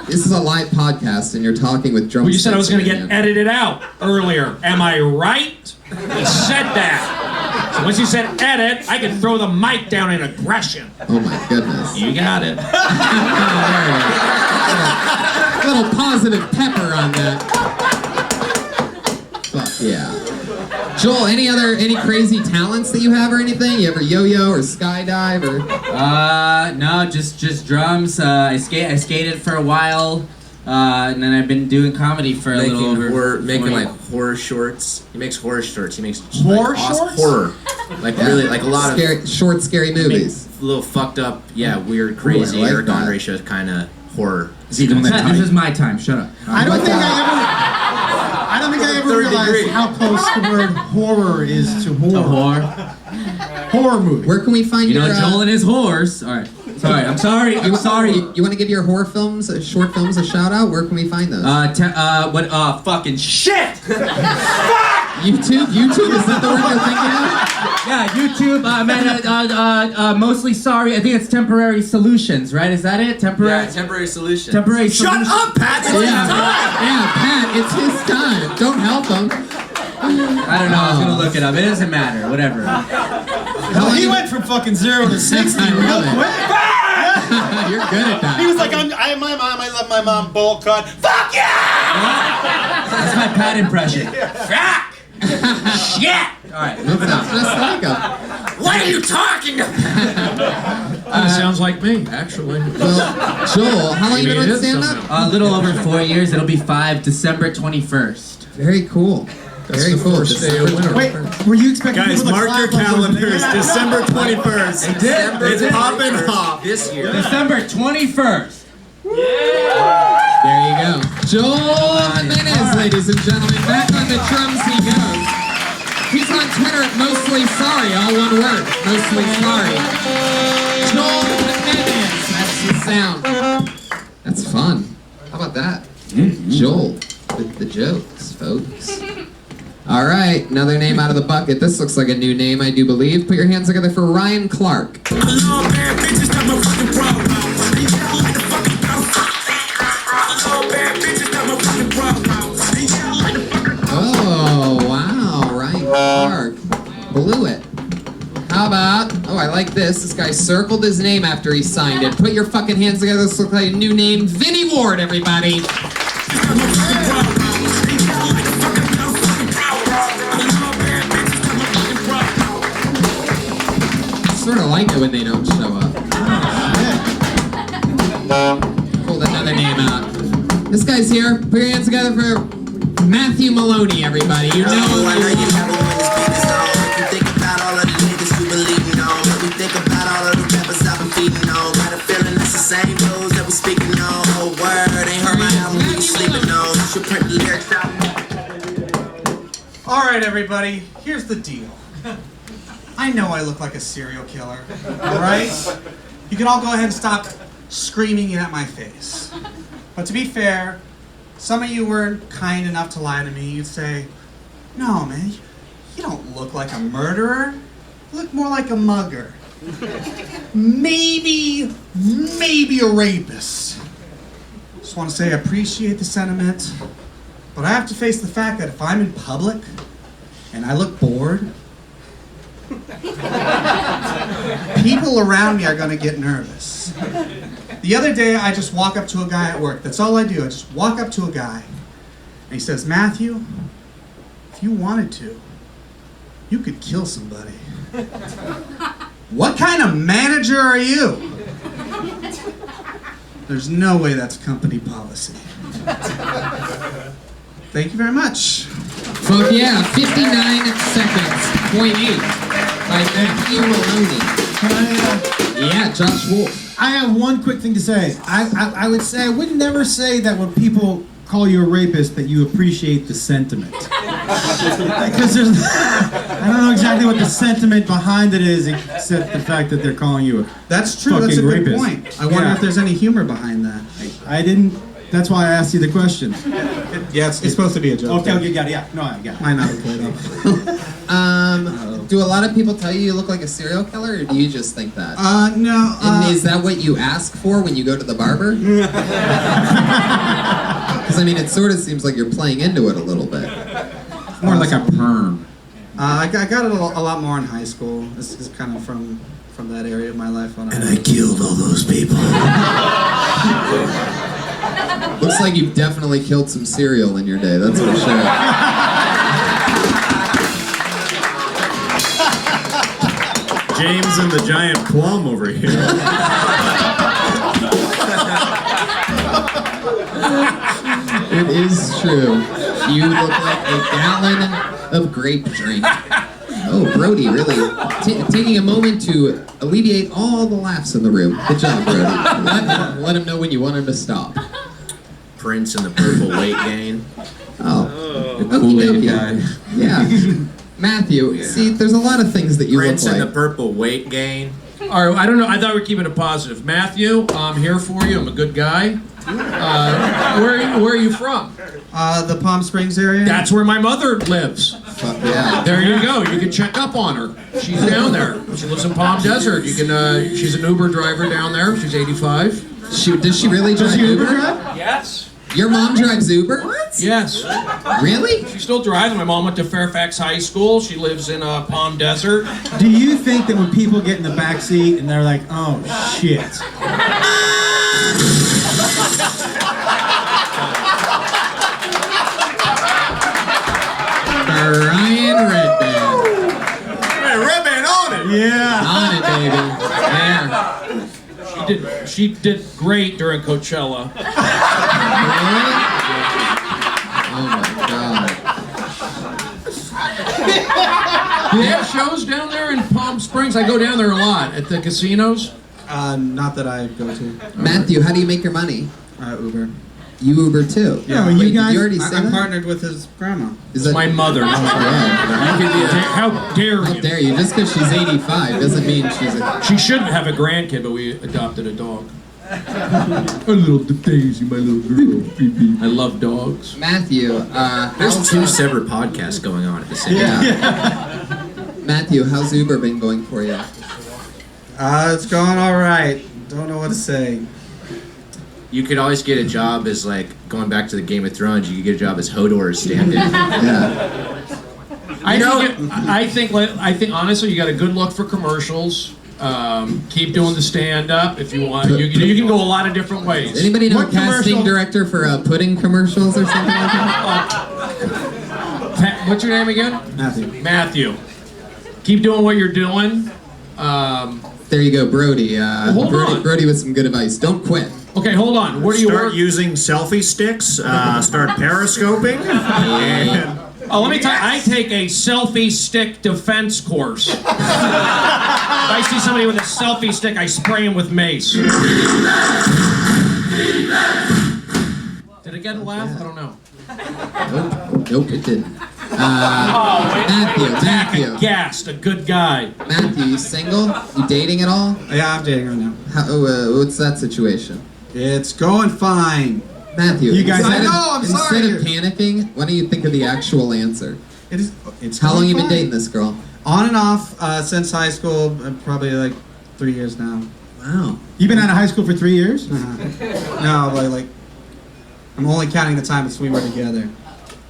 this is a live podcast, and you're talking with drums. Well, you said I was going to get edited out earlier. Am I right? He said that. So once you said edit, I can throw the mic down in aggression. Oh my goodness. You got it. A little positive pepper on that. Fuck yeah. Joel, any crazy talents that you have or anything? You ever yo-yo or skydive or? No, just drums. I skated for a while, and then I've been doing comedy for a little over. Making 20. like horror shorts. He makes horror shorts. He makes Horror like, awesome shorts? horror, like really like a lot scary, short, scary movies. of little fucked up, weird, crazy. Ooh, I like Eric that. Andre shows kind of horror. This is my time. Shut up. I don't think I ever realized how close the word horror is to A horror. whore. Horror movie. Where can we find You your? know Joel and his whores. All right. Sorry. I'm sorry. I'm sorry. You want to give your horror films, short films, a shout out? Where can we find those? What? Fucking shit. YouTube. Is that the word you're thinking of? Yeah, YouTube. Mostly sorry. I think it's Temporary Solutions, right? Is that it? Temporary. Temporary solution. Temporary Shut Solutions. up, Pat. It's his time. Yeah, Pat, it's his time. Don't help him. I don't know. I was gonna look it up. It doesn't matter. Whatever. Well, he went from fucking 0 to 60 real Really? quick. You're good at that. He was like, I love my mom bowl cut. Fuck yeah! That's my Pat impression. Fuck. Shit. All right, moving on. Just like him. What are you talking about? Sounds like me, actually. Well, Joel, how long you been Maybe it with is stand-up? A little over 4 years. It'll be 5 December 21st. Very cool. Very the cool. first day of winter. Wait, were you expecting Guys, people to mark your clap like calendars. this? December 21st. It's pop and hop. This year. December 21st. There you go. Joel Jimenez, ladies and gentlemen. Back on the drums he goes. He's on Twitter at Mostly Sorry, all one word. Mostly Sorry. Joel Jimenez. That's the sound. That's fun. How about that? Joel with the jokes, folks. All right, another name out of the bucket. This looks like a new name, I do believe. Put your hands together for Ryan Clark. Oh, wow, Ryan Clark. Blew it. How about, I like this. This guy circled his name after he signed it. Put your fucking hands together. This looks like a new name. Vinnie Ward, everybody. Sort of like it when they don't show up. Pulled another name out. This guy's here. Put your hands together for Matthew Maloney, everybody. You know I know you never win this business, no. You think about all of the niggas you believing on. We think about all of the rappers I've been feeding on. Got a feeling it's the same rules that we speaking on. Oh, word, ain't heard my album when you sleeping on. You should print the lyrics out. everybody. Here's the deal. I know I look like a serial killer, all right? You can all go ahead and stop screaming at my face. But to be fair, some of you weren't kind enough to lie to me. You'd say, no, man, you don't look like a murderer. You look more like a mugger. Maybe a rapist. Just want to say I appreciate the sentiment, but I have to face the fact that if I'm in public and I look bored, people around me are going to get nervous. The other day, I just walk up to a guy at work. That's all I do. I just walk up to a guy, and he says, Matthew, if you wanted to, you could kill somebody. What kind of manager are you? There's no way that's company policy. Thank you very much. Fuck yeah, 59 seconds, .8 by Matthew Maloney. Yeah, Josh Wolf. I have one quick thing to say. I would say, I would never say that when people call you a rapist that you appreciate the sentiment. Because there's, I don't know exactly what the sentiment behind it is, except the fact that they're calling you a That's true. That's a fucking good rapist. point. I wonder if there's any humor behind that. I didn't, that's why I asked you the question. Yeah, it's supposed to be a joke. Okay, got it, yeah. No, I got it. Might not have played off. Do a lot of people tell you look like a serial killer, or do you just think that? No. And is that what you ask for when you go to the barber? Because I mean, it sort of seems like you're playing into it a little bit. More like a perm. I got it a lot more in high school. This is kind of from that area of my life. When I killed all those people. Looks like you've definitely killed some cereal in your day, that's for sure. James and the giant plum over here. It is true. You look like a gallon of grape drink. Oh, Brody, really taking a moment to alleviate all the laughs in the room. Good job, Brody. Let him know when you want him to stop. Prince and the purple weight gain. Oh, Kool-Aid guy. Yeah. Matthew, see, there's a lot of things that you Prince look and like. the purple weight gain. All right, I don't know. I thought we were keeping it positive. Matthew, I'm here for you. I'm a good guy. Where are you from? The Palm Springs area. That's where my mother lives. Fuck yeah. There you go. You can check up on her. She's down there. She lives in Palm Desert. You can. She's an Uber driver down there. She's 85. Does she really drive Uber? Yes. Your mom drives Uber? What? Yes. Really? She still drives. My mom went to Fairfax High School. She lives in Palm Desert. Do you think that when people get in the back seat and they're like, oh shit. Ryan Redband. Hey, Redman on it! Yeah. On it, baby. Yeah. She did great during Coachella. Really? Oh my god. Do they have shows down there in Palm Springs? I go down there a lot at the casinos. Not that I go to. Matthew, how do you make your money? Uber. You Uber too. Yeah, Wait, you did guys- you already say I'm that? partnered with his grandma. Is It's my mother. Yeah. How dare How you? dare you? Just because she's 85 doesn't mean she's a... She shouldn't have a grandkid, but we adopted a dog. A little Daisy, my little girl. I love dogs. Matthew, There's two separate podcasts going on at the same time. Matthew, how's Uber been going for you? It's going all right. Don't know what to say. You could always get a job as, like, going back to the Game of Thrones, you could get a job as Hodor's stand-in. Yeah. I think honestly, you got a good look for commercials. Keep doing the stand-up if you want. You can go a lot of different ways. Anybody know What a casting commercial? director for pudding commercials or something like that? What's your name again? Matthew. Keep doing what you're doing. There you go, Brody. Hold on. Brody with some good advice. Don't quit. Okay, hold on. What do you Start work? using selfie sticks. Start periscoping. And Oh, let me tell you, I take a selfie stick defense course. If I see somebody with a selfie stick, I spray him with mace. Did it get a laugh? I don't know. Nope, it didn't. Matthew. Gassed, a good guy. Matthew, you single? You dating at all? Yeah, I'm dating right now. What's that situation? It's going fine. Matthew, You guys- instead I of, know, I'm sorry. instead of panicking, why don't you think of the actual answer? It's How long going you been fine. dating this girl? On and off since high school, probably like 3 years now. Wow. You've been out of high school for 3 years? No, but like I'm only counting the time since we were together.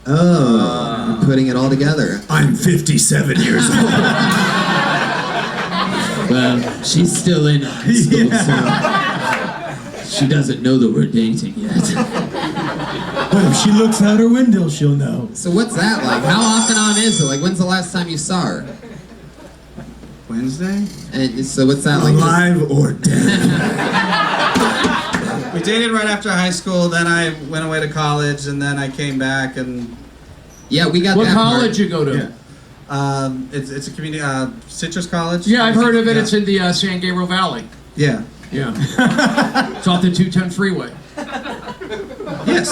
Oh, you're putting it all together. I'm 57 years old. Well, she's still in high school, so she doesn't know that we're dating yet. But if she looks out her window, she'll know. So what's that like? How often on is it? Like, when's the last time you saw her? Wednesday? And so what's that like? Alive or dead? We dated right after high school, then I went away to college, and then I came back and Yeah, we got What that part. college you go to? it's a community Citrus College. Yeah, I've heard of it. Yeah. It's in the San Gabriel Valley. Yeah. Yeah. It's off the 210 freeway. Yes.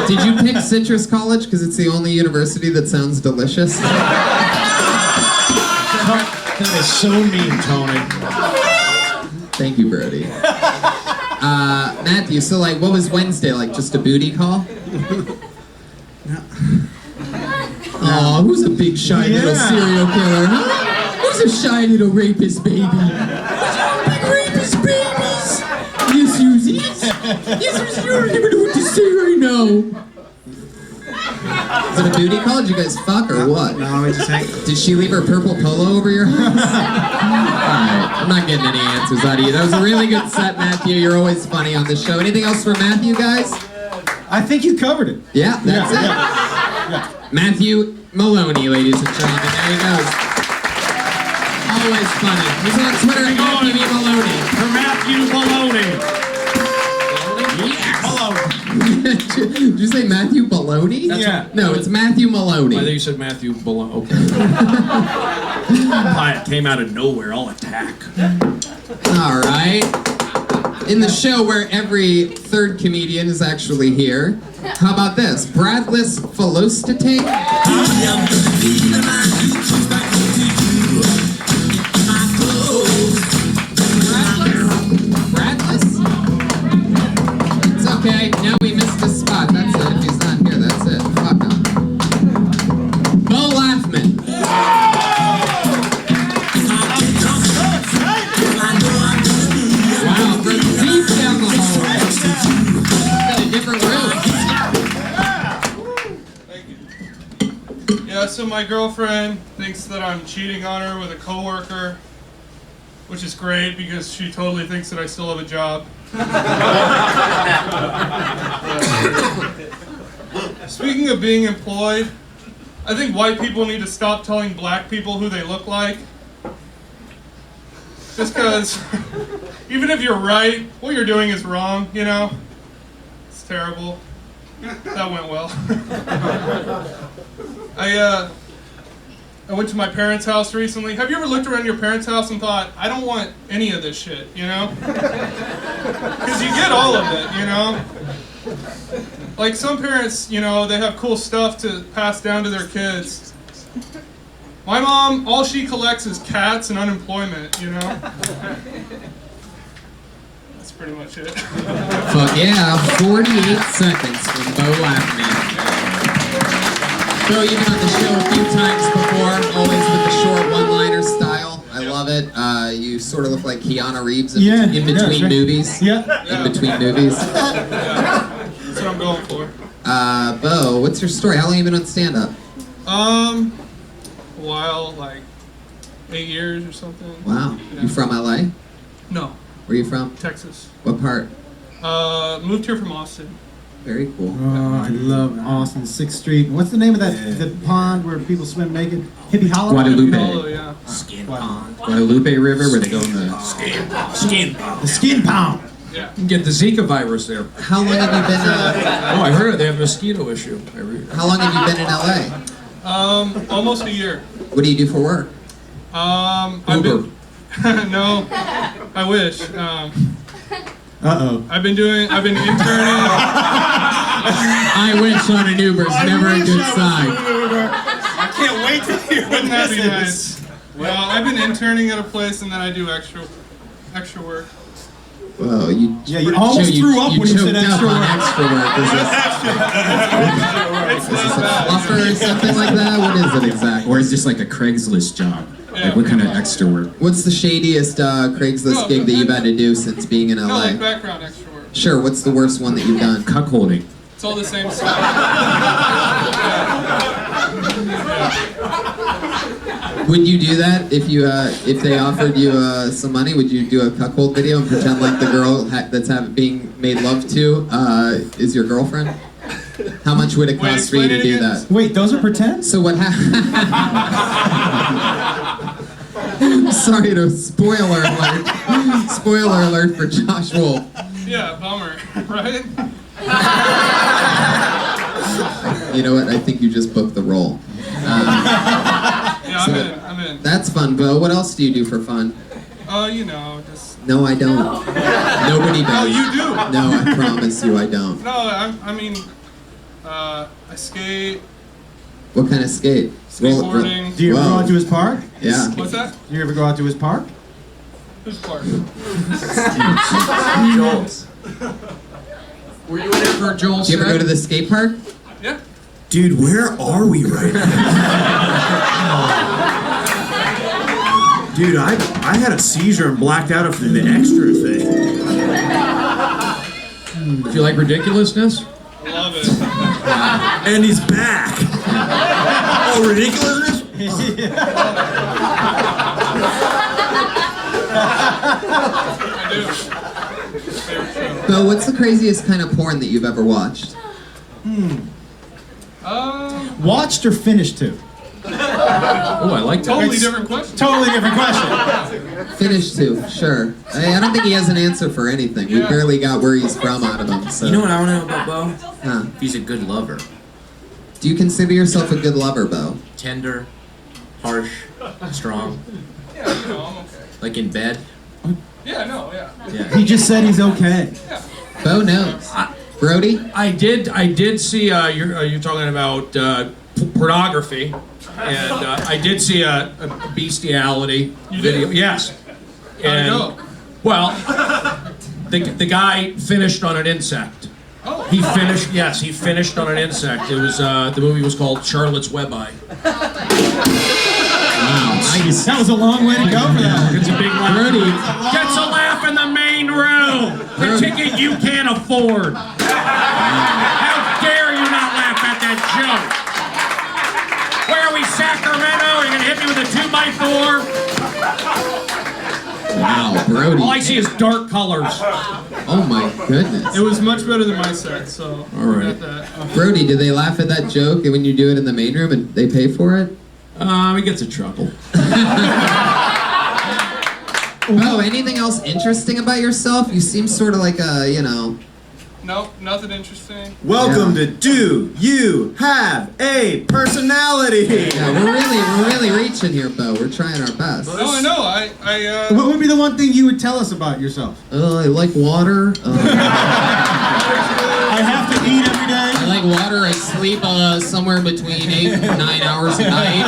Did you pick Citrus College because it's the only university that sounds delicious? That is so mean, Tony. Thank you, Brody. Matthew, so like, what was Wednesday like? Just a booty call? Aw, who's a big shy little serial killer, huh? Who's a shy little rapist baby? Big rapist babies! Yes, Susie. Yes, Susie, you don't even know what to say right now. Is it a booty call? Did you guys fuck or what? No, we just hang. Did she leave her purple polo over your house? Alright, I'm not getting any answers out of you. That was a really good set, Matthew. You're always funny on the show. Anything else for Matthew, guys? I think you covered it. Yeah, that's it. Matthew Maloney, ladies and gentlemen. There he goes. Always funny. He's on Twitter at Matthew B. Maloney. For Matthew Maloney. Did you say Matthew Baloney? Yeah. No, it's Matthew Maloney. I think you said Matthew Maloney. Okay. It came out of nowhere. I'll attack. All right. In the show where every third comedian is actually here, how about this? Bradless Philostate? Bradless? It's okay. Now we missed his spot. That's it. If he's not here, that's it. Fuck him. Bo Laughman. Wow, from deep down the hallway. In a different room. Yeah, so my girlfriend thinks that I'm cheating on her with a coworker, which is great because she totally thinks that I still have a job. Speaking of being employed, I think white people need to stop telling black people who they look like. Just because, even if you're right, what you're doing is wrong, you know? It's terrible. That went well. I went to my parents' house recently. Have you ever looked around your parents' house and thought, I don't want any of this shit, you know? Because you get all of it, you know? Like some parents, you know, they have cool stuff to pass down to their kids. My mom, all she collects is cats and unemployment, you know? That's pretty much it. Fuck yeah, 48 seconds from Bo Laughman. Bo, you've been on the show a few times before, always with the short one-liner style. I love it. You sort of look like Keanu Reeves in between right. movies. Yeah. In between movies. That's what I'm going for. Bo, what's your story? How long have you been on stand-up? A while, like 8 years or something. Wow. Yeah. You from LA? No, Where are you from? Texas. What part? Moved here from Austin. Very cool. Oh, I love Austin, 6th Street. What's the name of that the pond where people swim naked? Hippie Hollow? Guadalupe. Oh, yeah. Guadalupe River, where they go in the... The skin pound. Yeah. You can get the Zika virus there. How long have you been... Oh, I heard it. They have a mosquito issue. How long have you been in LA? Almost a year. What do you do for work? I've been... No, I wish. Uh-oh. I've been interning. I wish on an Uber's never a good sign. I can't wait to hear what Wouldn't that this be is. nice? Well, I've been interning at a place and then I do extra work. Well, You almost threw up when you said choked extra up on work. extra work. It's Is this not a bad. fluffer or something like that? What is it exactly? Or it's just like a Craigslist job. Yeah. Like what kind of extra work? What's the shadiest Craigslist No, gig that you've had to do since being in LA? No, like background extra work. Sure, what's the worst one that you've done? Cuckolding. It's all the same stuff. Would you do that if they offered you some money? Would you do a cuckold video and pretend like the girl that's being made love to is your girlfriend? How much would it Wait, cost for you to explain it do again? that? Wait, those are pretend? So what happened? Sorry to spoiler alert. Spoiler alert for Josh Wolf. Yeah, bummer, right? You know what? I think you just booked the role. Yeah, I'm in. That's fun, Bo. What else do you do for fun? You know, just. No, I don't. Nobody does. No, you do. No, I promise you I don't. No, I skate, What kind of skate? skateboarding. Do you ever Whoa. go out to his park? Yeah. What's that? Do you ever go out to his park? Who's part? Were you in it for Joel's? Do you ever go to the skate park? Yeah. Dude, where are we right now? Dude, I had a seizure and blacked out after the extra thing. Do you like ridiculousness? Love it. And he's back. Oh, ridiculousness? I do. Favorite show. Bo, what's the craziest kind of porn that you've ever watched? Watched or finished to? Oh, I like that. Totally different question. Totally different question. Finished to, sure. I don't think he has an answer for anything. We Yeah. barely got where he's from out of him. So. You know what I want to know about Bo? Huh. If he's a good lover. Do you consider yourself a good lover, Bo? Tender, harsh, strong. Yeah, you know, I'm okay. Like in bed. Yeah, no, yeah. Yeah. He just said he's okay. Bo knows. Brody? I did see you're talking about pornography, and I did see a bestiality video. did? Yes. How'd it go? Well, the guy finished on an insect. Oh. He finished. Yes, he finished on an insect. It was the movie was called Charlotte's Web Eye. Wow, nice. That was a long way to go for that. It's a big laugh. Brody gets a laugh in the main room. The ticket you can't afford. How dare you not laugh at that joke? Where are we, Sacramento? Are you gonna hit me with a 2x4? Wow, Brody. All I see is dark colors. Oh my goodness. It was much better than my set, so All right. got that. Brody, do they laugh at that joke when you do it in the main room and they pay for it? He gets a chuckle. Oh, anything else interesting about yourself? You seem sort of like a, Nope, nothing interesting. Welcome to Do You Have a Personality? Yeah, we're really reaching here, Bo. We're trying our best. No, I know. What would be the one thing you would tell us about yourself? I like water. I have to eat every day. I like water. I sleep somewhere between 8 and 9 hours a night.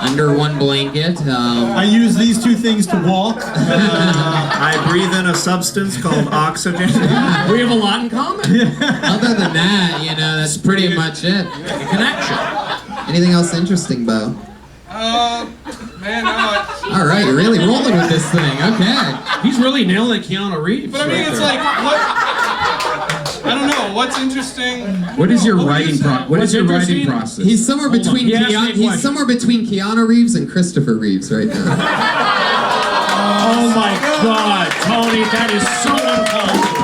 Under one blanket. I use these two things to walk. I breathe in a substance called oxygen. We have a lot in common. Other than that, that's pretty much it. Connection. Anything else interesting, Bo? Man, I'm All right, you're really rolling with this thing. Okay. He's really nailing it, Keanu Reeves. But I mean, right it's there. like, what? I don't know. What's interesting? What is your What writing is that? What is your writing interesting? process? He's somewhere Hold on. between He asked me a He's question. somewhere between Keanu Reeves and Christopher Reeves right now. Oh my God, Tony, that is so uncalled for.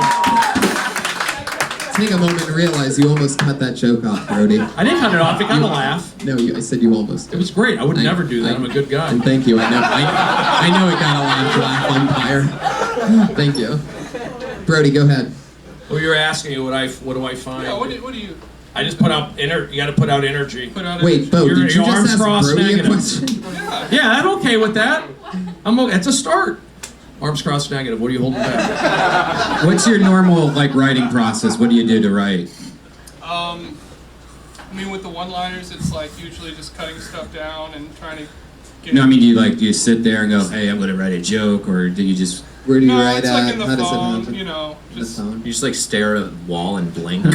Take a moment and realize you almost cut that joke off, Brody. I didn't cut it off. It got a laugh. No, I said you almost It did. was great. I would never do that. I'm a good guy. And thank you. I know it got a laugh umpire. Thank you. Brody, go ahead. Well, you're asking me what do I find? Yeah, what do you I just put out You got to put out energy. put out? Wait, Bo, Your- did you your just arms ask crossed Brody a negative. question? Yeah, I'm okay with that. It's a start. Arms crossed negative. What are you holding back? What's your normal like writing process? What do you do to write? I mean, with the one-liners, it's like usually just cutting stuff down and trying to get. No, I mean, do you sit there and go, "Hey, I'm gonna write a joke," or do you just? Where do you No, write it's at? like in the How does it phone, happen? you know, just. The phone? You just like stare at a wall and blink. No,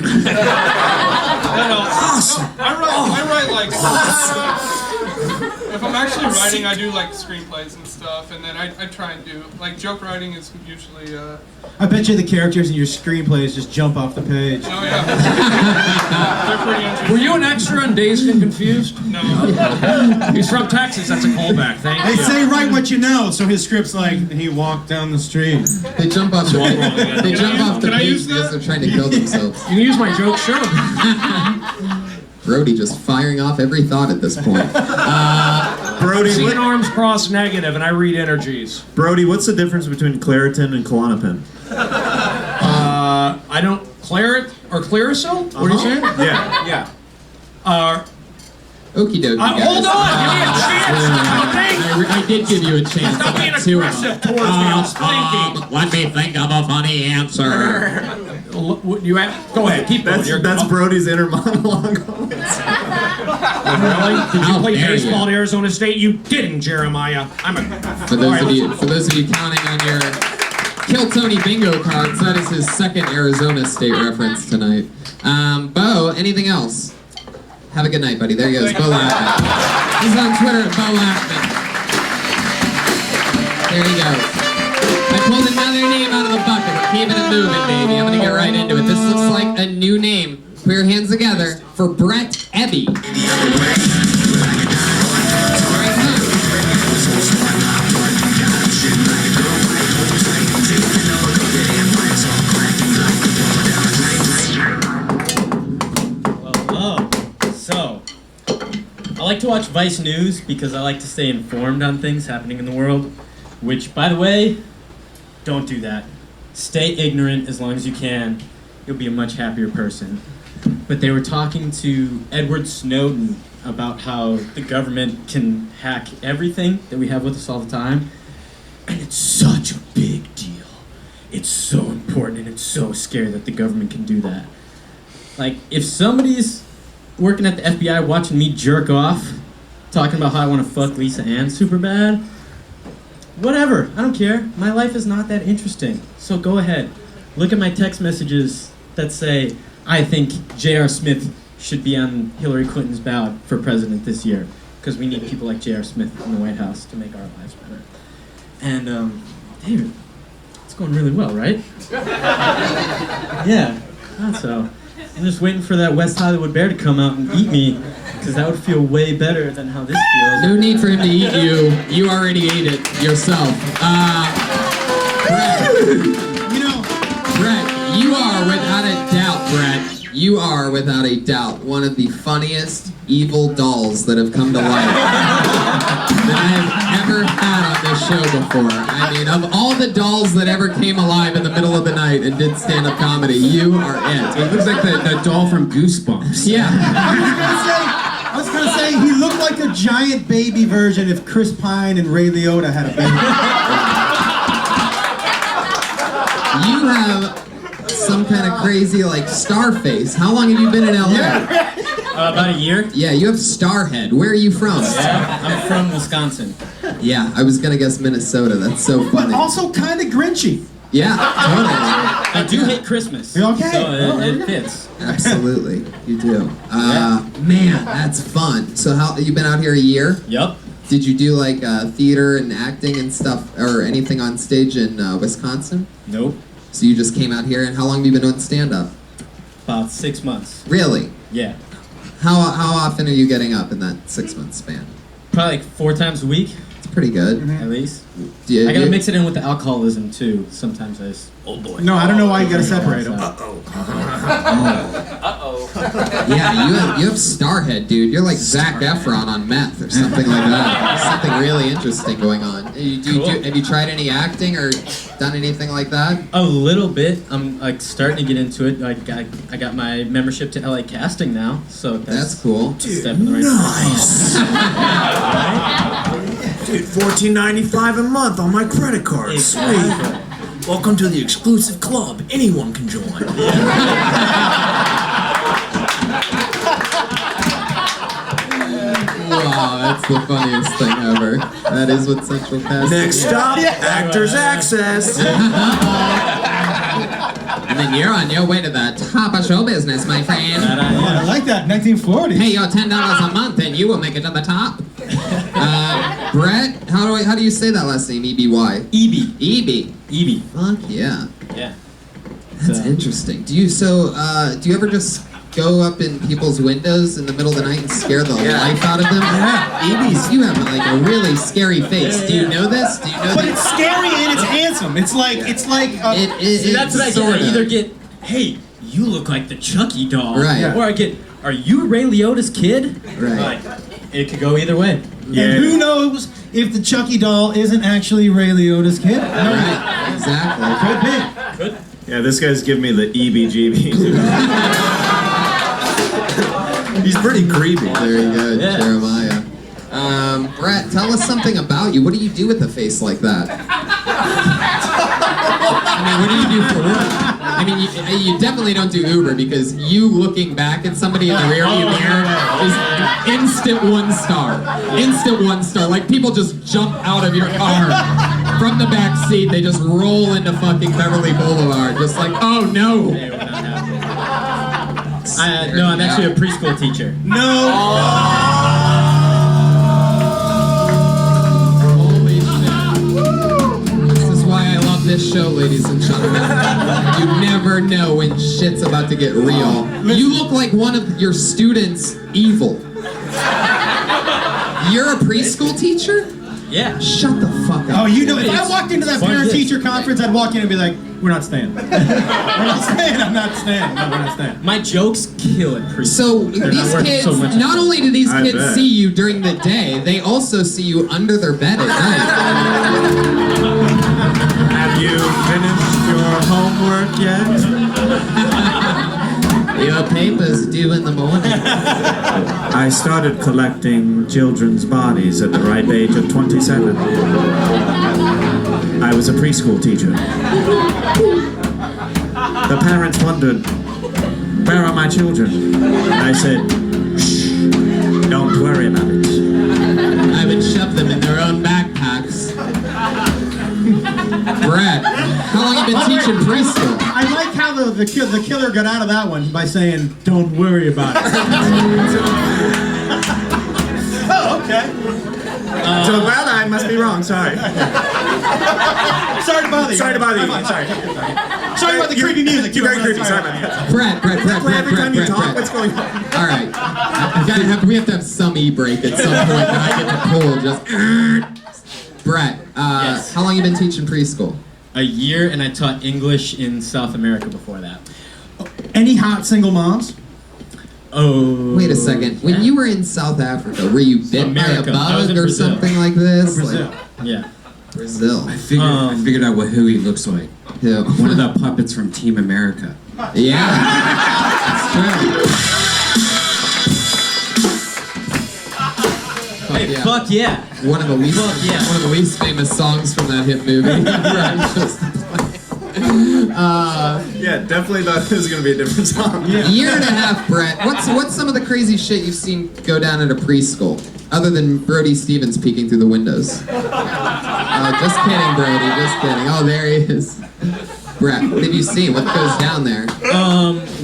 I write like. If I'm actually writing, I do like screenplays and stuff, and then I try and do like joke writing is usually. I bet you the characters in your screenplays just jump off the page. Oh yeah. They're pretty interesting. Were you an extra in Dazed and Confused? No. He's from Texas. That's a callback. Thank They you. say write what you know, so his script's like he walked down the street. They jump off. They jump off the Can I page use because that? they're trying to kill themselves. You can use my joke. Sure. Brody just firing off every thought at this point. Brody, See what, an arms crossed negative, and I read energies. Brody, what's the difference between Claritin and Klonopin? I don't Claret or Clarisil. What are you saying? Yeah. Yeah. Okie dokie. Hold on. Give me a chance. I did give you a chance. Stop being aggressive towards me. I'm speaking. Let me think of a funny answer. You have, go ahead. Keep going. That's Brody's inner monologue. Really? Did you How play dare baseball you. at Arizona State? You didn't, Jeremiah. For those of you counting on your Kill Tony bingo cards, that is his second Arizona State reference tonight. Bo, anything else? Have a good night, buddy. There he goes, Bo Laughman. He's on Twitter at Bo Laughman. There he goes. I pulled another name out of the bucket. We're keeping it moving, baby. I'm gonna get right into it. This looks like a new name. Put your hands together for Brett Ebby. Hello. So, I like to watch Vice News because I like to stay informed on things happening in the world. Which, by the way, don't do that. Stay ignorant as long as you can. You'll be a much happier person. But they were talking to Edward Snowden about how the government can hack everything that we have with us all the time. And it's such a big deal. It's so important and it's so scary that the government can do that. Like, if somebody's working at the FBI watching me jerk off, talking about how I want to fuck Lisa Ann super bad, whatever, I don't care. My life is not that interesting. So go ahead. Look at my text messages that say, I think J.R. Smith should be on Hillary Clinton's ballot for president this year. Because we need people like J.R. Smith in the White House to make our lives better. And, David, it's going really well, right? Yeah, thought so. I'm just waiting for that West Hollywood bear to come out and eat me, because that would feel way better than how this feels. No need for him to eat you. You already ate it yourself. Brett, you are without a doubt, you are without a doubt one of the funniest evil dolls that have come to life that I have ever had on this show before. I mean, of all the dolls that ever came alive in the middle of the night and did stand-up comedy, you are it. It looks like the doll from Goosebumps. Yeah. I was gonna say he looked like a giant baby version if Chris Pine and Ray Liotta had a baby. You have some kind of crazy, like, star face. How long have you been in LA? About a year. Yeah, you have star head. Where are you from? Yeah, I'm from Wisconsin. Yeah, I was gonna guess Minnesota. That's so But funny. also kind of grinchy. Yeah, totally. I do hate Christmas. You okay? So Oh, there it you go. fits. Absolutely, you do. Man, that's fun. So how you've been out here a year? Yup. Did you do like theater and acting and stuff, or anything on stage in Wisconsin? Nope. So you just came out here, and how long have you been doing stand-up? About 6 months. Really? Yeah. How often are you getting up in that 6 month span? Probably like 4 times a week, It's pretty good. at least. Do you, I gotta you- mix it in with the alcoholism too. Sometimes I just. Oh boy. No, I don't know why you gotta separate them. Yeah, you have star head, dude. You're like Zac Efron on meth or something like that. Something really interesting going on. Have you tried any acting or done anything like that? A little bit. I'm like starting to get into it. Like I got my membership to LA Casting now, so That's cool. a step in the right direction. Dude, $14.95 a month on my credit card. Sweet. Welcome to the exclusive club. Anyone can join. Wow, that's the funniest thing ever. That is what Central Casting Next is. stop, Actors Access. And then you're on your way to the top of show business, my friend. I like that, 1940s. Pay your $10 a month and you will make it to the top. Brett, how do you say that last name? E-B-Y? E.B. E-B. E.B. Fuck yeah. Yeah. That's interesting. Do you ever just go up in people's windows in the middle of the night and scare the life out of them? Yeah. EBs, you have like a really scary face. Do you know this? Do you know But it's scary and it's handsome. It's like It See, that's what I get. I sorta. either get, hey, you look like the Chucky doll. Right. Yeah. Or I get, are you Ray Liotta's kid? Right. Like, it could go either way. And who knows if the Chucky doll isn't actually Ray Liotta's kid? Right. Exactly. Could be. Good. Yeah, this guy's giving me the EBGB. He's pretty creepy. Very good, Yeah. Jeremiah. Brett, tell us something about you. What do you do with a face like that? I mean, what do you do for work? I mean, you definitely don't do Uber because you looking back at somebody in the rearview mirror is instant 1 star. Instant 1 star. Like people just jump out of your car from the back seat. They just roll into fucking Beverly Boulevard. Just like, oh no. Hey, we're not happy. No, I'm actually a preschool teacher. No. Holy shit. This is why I love this show, ladies and gentlemen. You never know when shit's about to get real. You look like one of your students evil. You're a preschool teacher? Yeah. Shut the fuck up. Oh, you know, if I walked into that parent-teacher conference, I'd walk in and be like, we're not staying. We're not staying, I'm not staying. No, we're not staying. My jokes kill at preschool. So They're these not worth kids, so much. not only do these I kids bet. see you during the day, they also see you under their bed at night. Have you finished your homework yet? Your paper's due in the morning. I started collecting children's bodies at the ripe age of 27. I was a preschool teacher. The parents wondered, where are my children? I said, shh, don't worry about it. I would shove them in their own backpacks. Brett, how long have you been teaching preschool? I like how the killer got out of that one by saying, don't worry about it. Oh, okay. So, well, I must be wrong, sorry. Sorry to bother you. Sorry to bother you. Sorry. Sorry about the creepy music. You're very creepy, sorry about that. Brett. Every time you talk, what's going on? All right, we have to have some e-break at some point that I get to pull. Just Brett, Yes. how long you been teaching preschool? A year, and I taught English in South America before that. Any hot single moms? Oh. Wait a second. When you were in South Africa, were you bit America. by a I was bug in or Brazil. something like this? Brazil. Like, Yeah. Brazil. I figured out who he looks like. Yeah. One of the puppets from Team America. Yeah. That's true. Hey, fuck yeah. One of the least, Fuck yeah. one of the least famous songs from that hit movie. Right, just- Yeah, definitely thought this was going to be a different song. Year and a half, Brett. What's some of the crazy shit you've seen go down at a preschool, other than Brody Stevens peeking through the windows? Just kidding, Brody. Just kidding. Oh, there he is. Brett, what have you seen? What goes down there?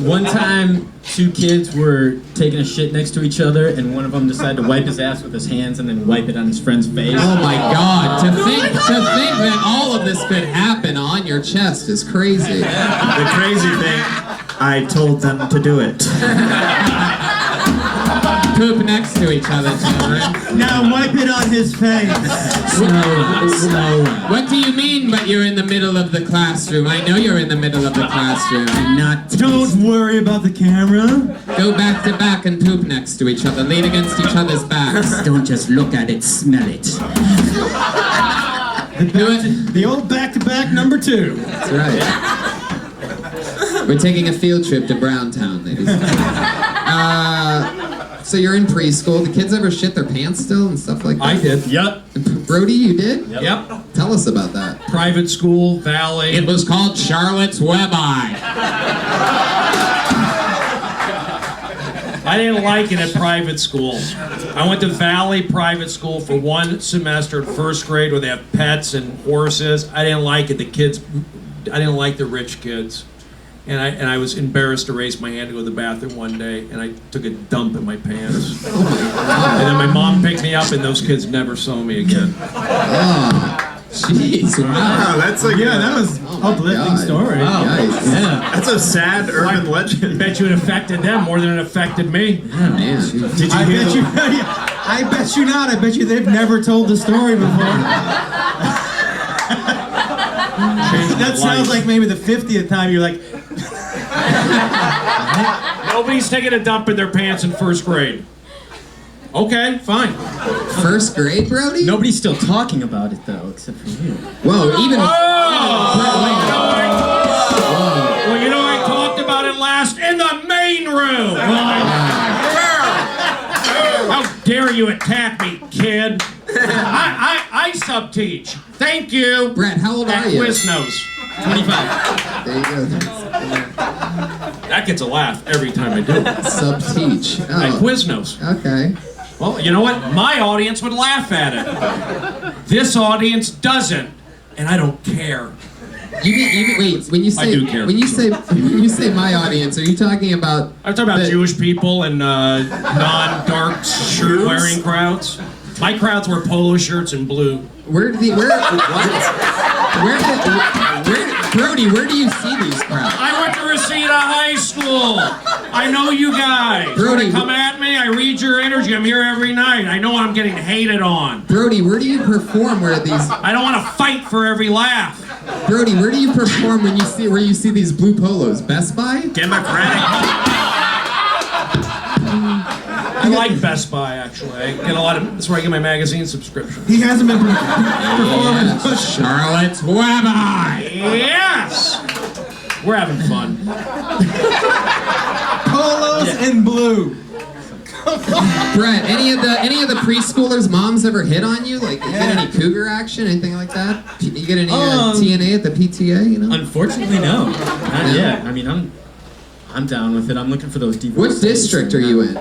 One time, 2 kids were taking a shit next to each other, and one of them decided to wipe his ass with his hands and then wipe it on his friend's face. Oh my God! To think that all of this could happen on your chest is crazy. The crazy thing, I told them to do it. Poop next to each other, children. Now wipe it on his face. Slow. What do you mean, but you're in the middle of the classroom? I know you're in the middle of the classroom. Not Don't worry about the camera. Go back to back and poop next to each other. Lean against each other's backs. Don't just look at it, smell it. Do it. The old back-to-back number 2. That's right. We're taking a field trip to Browntown, ladies and gentlemen. So you're in preschool. The kids ever shit their pants still and stuff like that? I did. Yep. Brody, you did? Yep. Tell us about that. Private school, Valley. It was called Charlotte's Web Eye. I didn't like it at private school. I went to Valley Private School for 1 semester in first grade where they have pets and horses. I didn't like it. I didn't like the rich kids. And I was embarrassed to raise my hand to go to the bathroom one day, and I took a dump in my pants. And then my mom picked me up, and those kids never saw me again. Jeez, Wow, that's like that was uplifting story. Wow. Yeah, that's a sad urban legend. I bet you it affected them more than it affected me. Yeah, man. Did you bet you? I bet you not. I bet you they've never told the story before. That sounds like maybe the 50th time you're like. Nobody's taking a dump in their pants in first grade. Okay, fine. First grade, Brody? Nobody's still talking about it though, except for you. Whoa, even. Well, you know, I talked about it last in the main room. How dare you attack me, kid? I sub-teach. Thank you. Brett, how old are you? Quiznos. 25. There you go. That gets a laugh every time I do it. Sub-teach. At Quiznos. Okay. Well, you know what? My audience would laugh at it. This audience doesn't, and I don't care. Wait. When you say I do care. when you say my audience, are you talking about? I'm talking about Jewish people and non-dark shirt-wearing crowds. My crowds wear polo shirts and blue. Brody, where do you see these crowds? I went to Reseda High School. I know you guys. Brody, come at me. I read your energy. I'm here every night. I know I'm getting hated on. Brody, where do you perform? Where these? I don't want to fight for every laugh. Brody, where do you perform when you see these blue polos? Best Buy? Democratic. I like Best Buy, actually. I get a lot of. That's where I get my magazine subscription. He hasn't been performing. Yes, Charlotte's Web Eye. Yes, we're having fun. Polos in blue. Brett, any of the preschoolers' moms ever hit on you? Like, you get any cougar action, anything like that? You get any TNA at the PTA? You know? Unfortunately, no. Not yet. I mean, I'm down with it. I'm looking for those deep. What district are you in?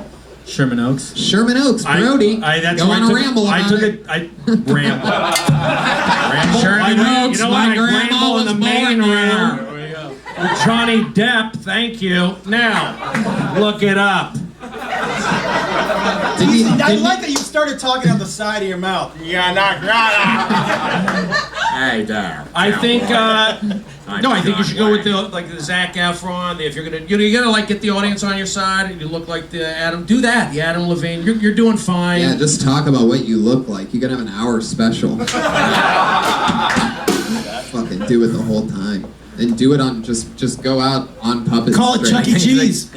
Sherman Oaks. Sherman Oaks, Brody. That's Go why on a ramble about it. Ramble. Sherman Oaks, You know my what? grandma I was ramble in the born main there. room. Johnny Depp, thank you. Now, look it up. I like that you started talking out the side of your mouth. Yeah, Hey there. I think I think you should go with the Zac Efron. If you're gonna like get the audience on your side and you look like the Adam, do that. The Adam Levine. You're doing fine. Yeah, just talk about what you look like. You gotta have an hour special. Fucking do it the whole time. And do it on just go out on puppets. Call it Chuck E. Cheese.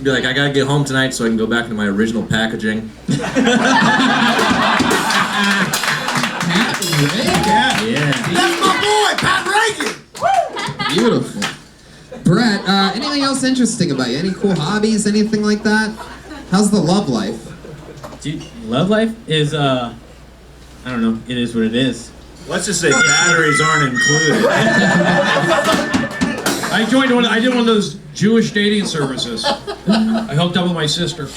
Be like, I gotta get home tonight so I can go back to my original packaging. That's my boy, Pat Reagan. Beautiful. Brett, anything else interesting about you? Any cool hobbies, anything like that? How's the love life? Dude, love life is I don't know. It is what it is. Let's just say batteries aren't included. I did one of those Jewish dating services. I hooked up with my sister.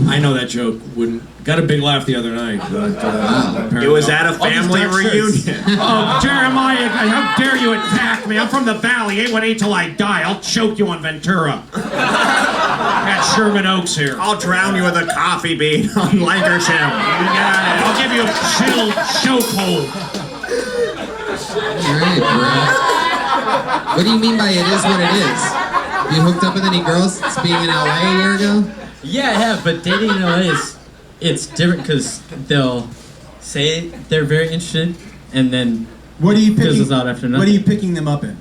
I know that joke wouldn't. Got a big laugh the other night. But, It was at a family reunion. Oh, Jeremiah, how dare you attack me? I'm from the Valley. 818 till I die. I'll choke you on Ventura. Got Sherman Oaks here. I'll drown you with a coffee bean on Lancashire. You got it. I'll give you a chill chokehold. All right, Brett. What do you mean by it is what it is? You hooked up with any girls being in LA a year ago? Yeah, I have, but dating in LA it's different because they'll say they're very interested, and then What are you picking? fizzles out after nothing. What are you picking them up in?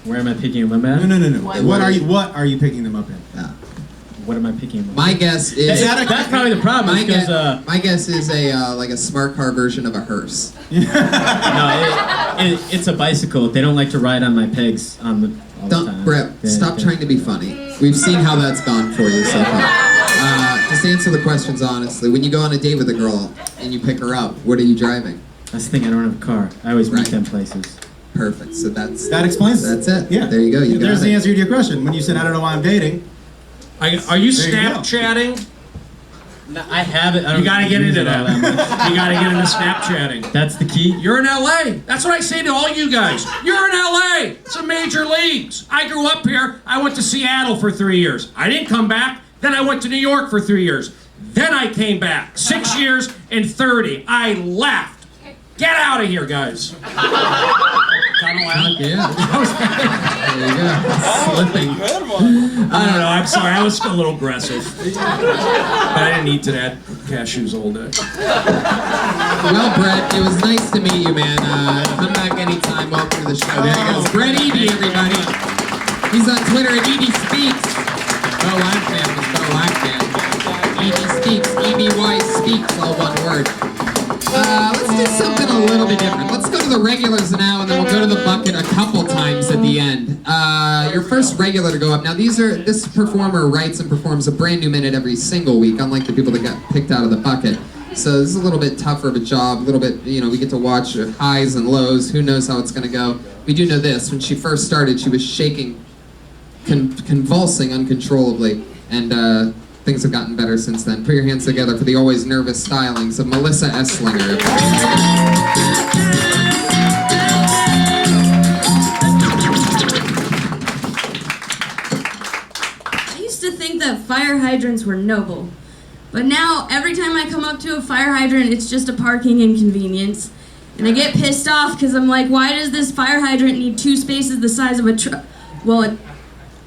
Where am I picking them up at? No. What are you picking them up in? Yeah. What am I picking them up? My guess is That's probably the problem. my Because my guess is a like a smart car version of a hearse. no, it's a bicycle. They don't like to ride on my pegs on the all the Don't, time. Brett, Yeah, stop yeah. trying to be funny. We've seen how that's gone for you so far. Just answer the questions honestly. When you go on a date with a girl and you pick her up, what are you driving? That's the thing, I don't have a car. I always Right. meet them places. Perfect. So that's That explains it. that's it. Yeah. There you go. You There's got the it. answer to your question. When you said, I don't know why I'm dating. Are you There you go. Snapchatting? No, I have it. I don't You gotta get use into it all that. much. You gotta get into Snapchatting. That's the key. You're in LA. That's what I say to all you guys. You're in LA. It's a major leagues. I grew up here. I went to Seattle for 3 years. I didn't come back. Then I went to New York for 3 years. Then I came back. 6 years and 30. I left. Get out of here, guys. Kind of loud. Yeah. There you go. Slipping. I don't know. I'm sorry. I was a little aggressive. But I didn't eat to that cashews all day. Well, Brett, it was nice to meet you, man. Come back anytime. Welcome to the show. There he goes. Brett Eby, everybody. He's on Twitter at Eby Speaks. Go live fan. Let's go live fan. Eby Speaks. EBY Speaks. All one word. Let's do something a little bit different. Let's go to the regulars now, and then we'll go to the bucket a couple times at the end. Your first regular to go up. Now, this performer writes and performs a brand new minute every single week, unlike the people that got picked out of the bucket. So this is a little bit tougher of a job. A little bit, we get to watch highs and lows. Who knows how it's going to go? We do know this: when she first started, she was shaking, convulsing uncontrollably, and things have gotten better since then. Put your hands together for the always nervous stylings of Melissa Esslinger. I used to think that fire hydrants were noble, but now every time I come up to a fire hydrant, it's just a parking inconvenience. And I get pissed off because I'm like, why does this fire hydrant need 2 spaces the size of a truck? Well,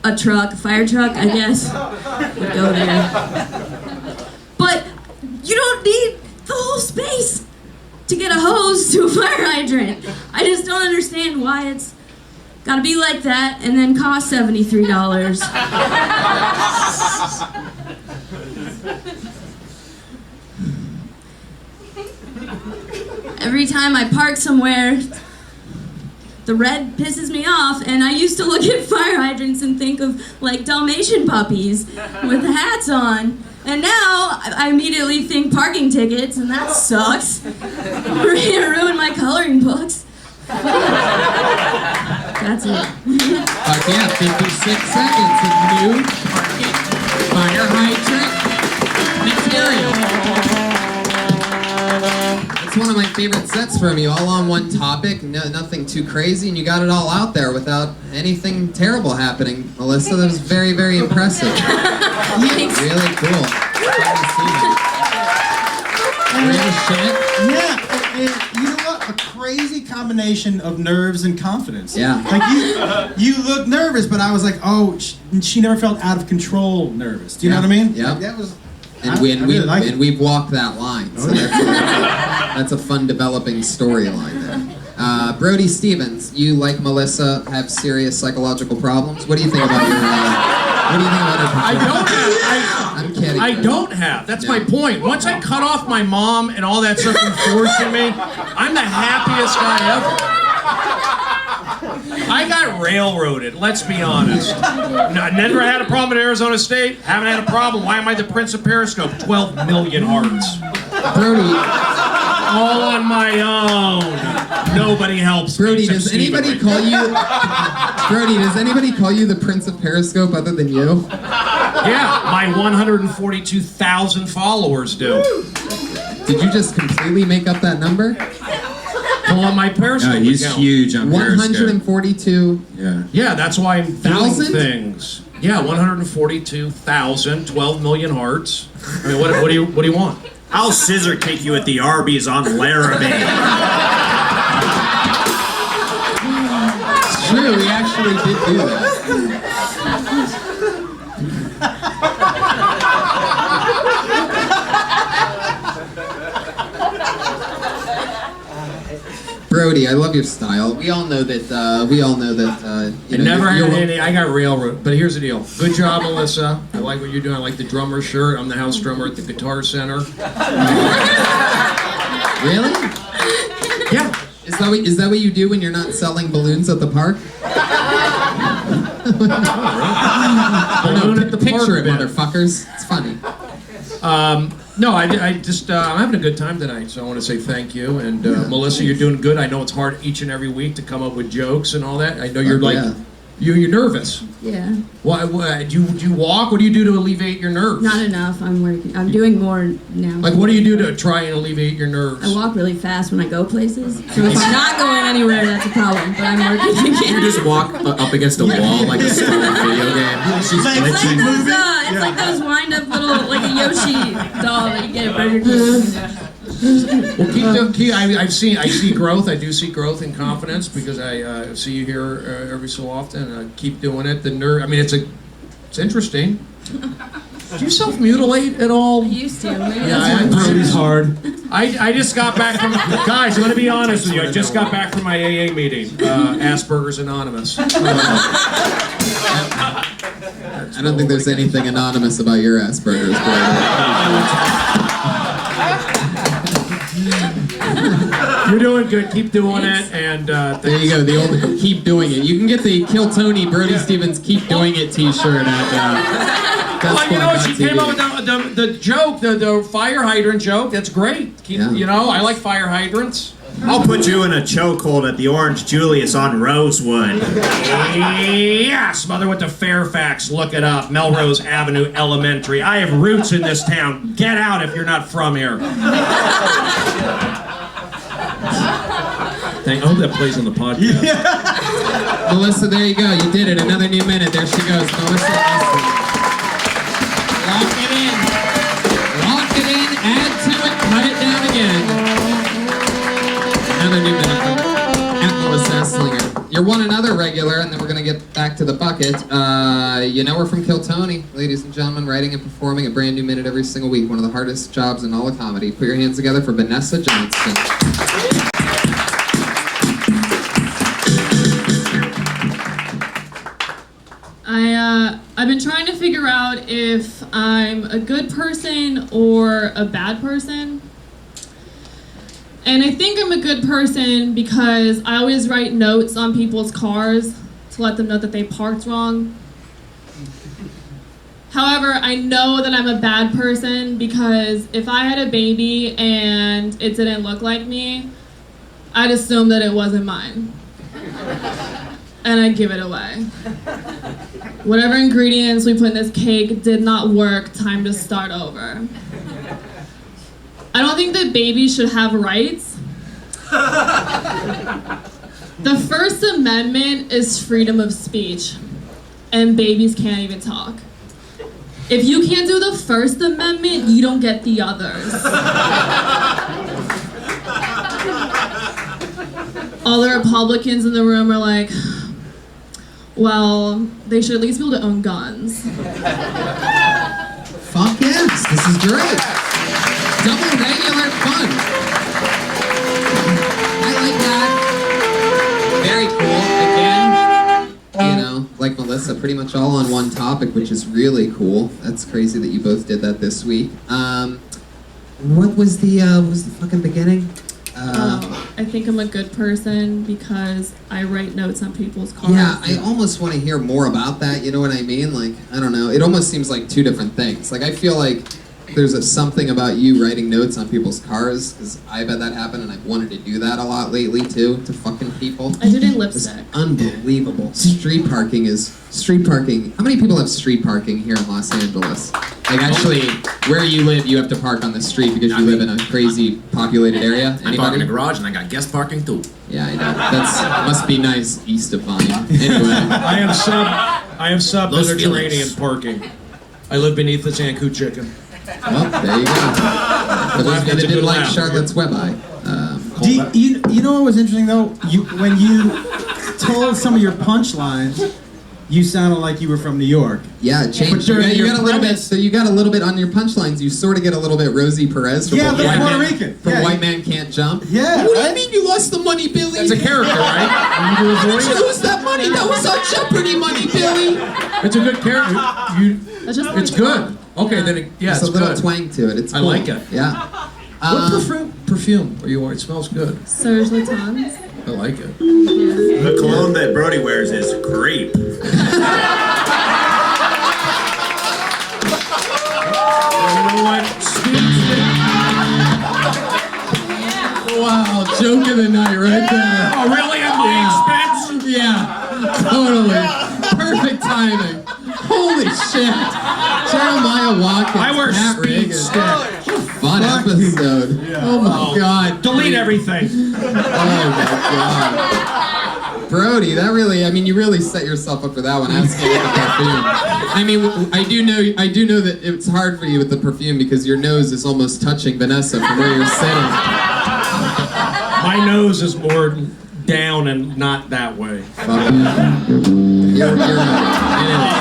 a truck, a fire truck, I guess, would go there. But you don't need the whole space to get a hose to a fire hydrant. I just don't understand why it's gotta be like that and then cost $73. Every time I park somewhere, the red pisses me off, and I used to look at fire hydrants and think of like Dalmatian puppies with the hats on. And now I immediately think parking tickets, and that sucks. Ruin my coloring books. That's it. Fuck yeah, 56 seconds of new parking fire hydrant material. It's one of my favorite sets from you, all on one topic, nothing too crazy, and you got it all out there without anything terrible happening. Melissa, that was very, very impressive. Thanks. Really cool. Real shit. Yeah, you know what? A crazy combination of nerves and confidence. Yeah. Like you look nervous, but I was like, oh, she never felt out of control nervous. Do you know what I mean? Yeah. Like, that was. And, I really like it. we've walked that line, so that's a fun developing storyline there. Brody Stevens, you like Melissa have serious psychological problems. What do you think about her? What do you think about her? I don't have. I'm kidding. I don't have. That's my point. Once I cut off my mom and all that stuff from forcing me, I'm the happiest guy ever. I got railroaded, let's be honest. Never had a problem at Arizona State. Haven't had a problem. Why am I the Prince of Periscope? 12 million hearts. Brody. All on my own. Nobody helps me. Brody, except does Steven anybody right call now. you? Brody, does anybody call you the Prince of Periscope other than you? Yeah, my 142,000 followers do. Did you just completely make up that number? Pull on my Periscope No, he's account. huge on Periscope. 142. Yeah. Yeah, that's why I'm doing Thousand? things. Yeah, 142,000, 12 million hearts. I mean, what do you want? I'll scissor kick you at the Arby's on Laramie. It's true, we actually did do that. Brody, I love your style. We all know that. I never had any. I got railroad. But here's the deal. Good job, Melissa. I like what you're doing. I like the drummer shirt. I'm the house drummer at the Guitar Center. Really? Yeah. Is that what you do when you're not selling balloons at the park? Balloon at the Picture it, park. motherfuckers. It's funny. No, I just I'm having a good time tonight, so I want to say thank you. And Melissa, you're doing good. I know it's hard each and every week to come up with jokes and all that. I know you're you're nervous. Yeah. Why do you walk? What do you do to alleviate your nerves? Not enough. I'm working. I'm doing more now. Like, what do you do to try and alleviate your nerves? I walk really fast when I go places. So if I'm not going anywhere, that's a problem. But I'm working again. You just walk up against a wall like a stolen video game. It's like those wind-up little, like a Yoshi doll that you get at Burger King. Well, I see growth. I do see growth in confidence because I see you here every so often. Keep doing it. I mean, it's interesting. Do you self-mutilate at all? I used to. Brody's hard. I just got back from guys. I'm gonna be honest with you. I just got back from my AA meeting. Asperger's Anonymous. I don't think there's anything anonymous about your Asperger's, You're doing good. Keep doing it. And there you go. The old "keep doing it." You can get the "Kill Tony" Brody Stevens "Keep Doing It" T-shirt at. Well, you know, she came up with the joke, the fire hydrant joke. That's great. You know, I like fire hydrants. I'll put you in a chokehold at the Orange Julius on Rosewood. Yes, mother went to Fairfax. Look it up. Melrose Avenue Elementary. I have roots in this town. Get out if you're not from here. I hope that plays on the podcast. Yeah. Melissa, there you go. You did it. Another new minute. There she goes. Melissa. Lock it in. Lock it in. Add to it. Cut it down again. Another new minute from at Melissa Slinger. You're another regular, and then we're going to get back to the bucket. You know we're from Kill Tony, ladies and gentlemen, writing and performing a brand new minute every single week. One of the hardest jobs in all of comedy. Put your hands together for Vanessa Johnston. I've been trying to figure out if I'm a good person or a bad person. And I think I'm a good person because I always write notes on people's cars to let them know that they parked wrong. However, I know that I'm a bad person because if I had a baby and it didn't look like me, I'd assume that it wasn't mine. And I'd give it away. Whatever ingredients we put in this cake did not work, time to start over. I don't think that babies should have rights. The First Amendment is freedom of speech, and babies can't even talk. If you can't do the First Amendment, you don't get the others. All the Republicans in the room are like, well, they should at least be able to own guns. Fuck yes, this is great. Double regular fun. I like that. Very cool. Again, you know, like Melissa, pretty much all on one topic, which is really cool. That's crazy that you both did that this week. What was the fucking beginning? I think I'm a good person because I write notes on people's cars. Yeah, I almost want to hear more about that, you know what I mean? Like, I don't know, it almost seems like two different things. Like, I feel like there's something about you writing notes on people's cars, because I've had that happen, and I've wanted to do that a lot lately, too, to fucking people. I did it in lipstick. It's unbelievable. Street parking. How many people have street parking here in Los Angeles? Like, actually, where you live, you have to park on the street because you live in a crazy populated area. I park in a garage and I got guest parking too. Yeah, I know. Must be nice east of Vine. Anyway. I have sub-Mediterranean parking. I live beneath the Zanku chicken. Well, there you go. For those that didn't like Charlotte's Web Eye. You know what was interesting though? When you told some of your punchlines, you sounded like you were from New York. Yeah, it changed. You got a little bit. So you got a little bit on your punchlines. You sort of get a little bit Rosie Perez from Puerto Rican. White Man Can't Jump. Yeah. What do you mean you lost the money, Billy? That's a character, right? How did you lose that money? That was our Jeopardy money, Billy. It's a good character. It's good. Okay, then There's it's a little good. twang to it. It's cool. I like it. Yeah. What perfume are you wearing? It smells good. Serge Latans. I like it. The cologne that Brody wears is grape. You know what? Wow, joke of the night right there. Oh, really? At my expense? Yeah, totally. Perfect timing. Holy shit. Jeremiah Watkins. I wear Matt speed Reagan. stick. Fun episode. Oh my god. Delete everything. Oh my god. Brody, that really, I mean, you really set yourself up for that one, asking about the perfume. I mean, I do know that it's hard for you with the perfume because your nose is almost touching Vanessa from where you're sitting. My nose is more down and not that way. You're right.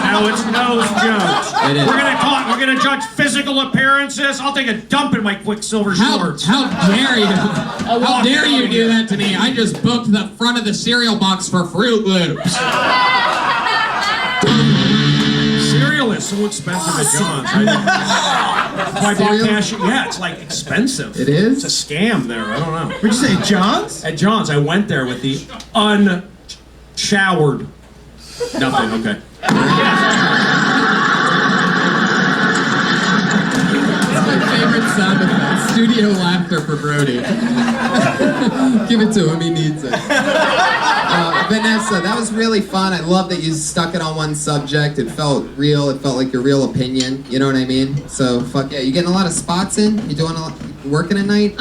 Now it's nose jokes. It is. We're gonna judge physical appearances. I'll take a dump in my Quicksilver shorts. How dare you? How dare you do that to me? I just booked the front of the cereal box for Fruit Loops. Cereal is so expensive at John's. I bought cash. Yeah, it's like expensive. It is? It's a scam there. I don't know. What'd you say, John's? At John's, I went there with the unshowered. Nothing. Okay. Favorite sound effect. Studio laughter for Brody. Give it to him, he needs it. Vanessa, that was really fun. I love that you stuck it on one subject. It felt real. It felt like your real opinion. You know what I mean? So, fuck yeah. You getting a lot of spots in? You doing a lot, working at night?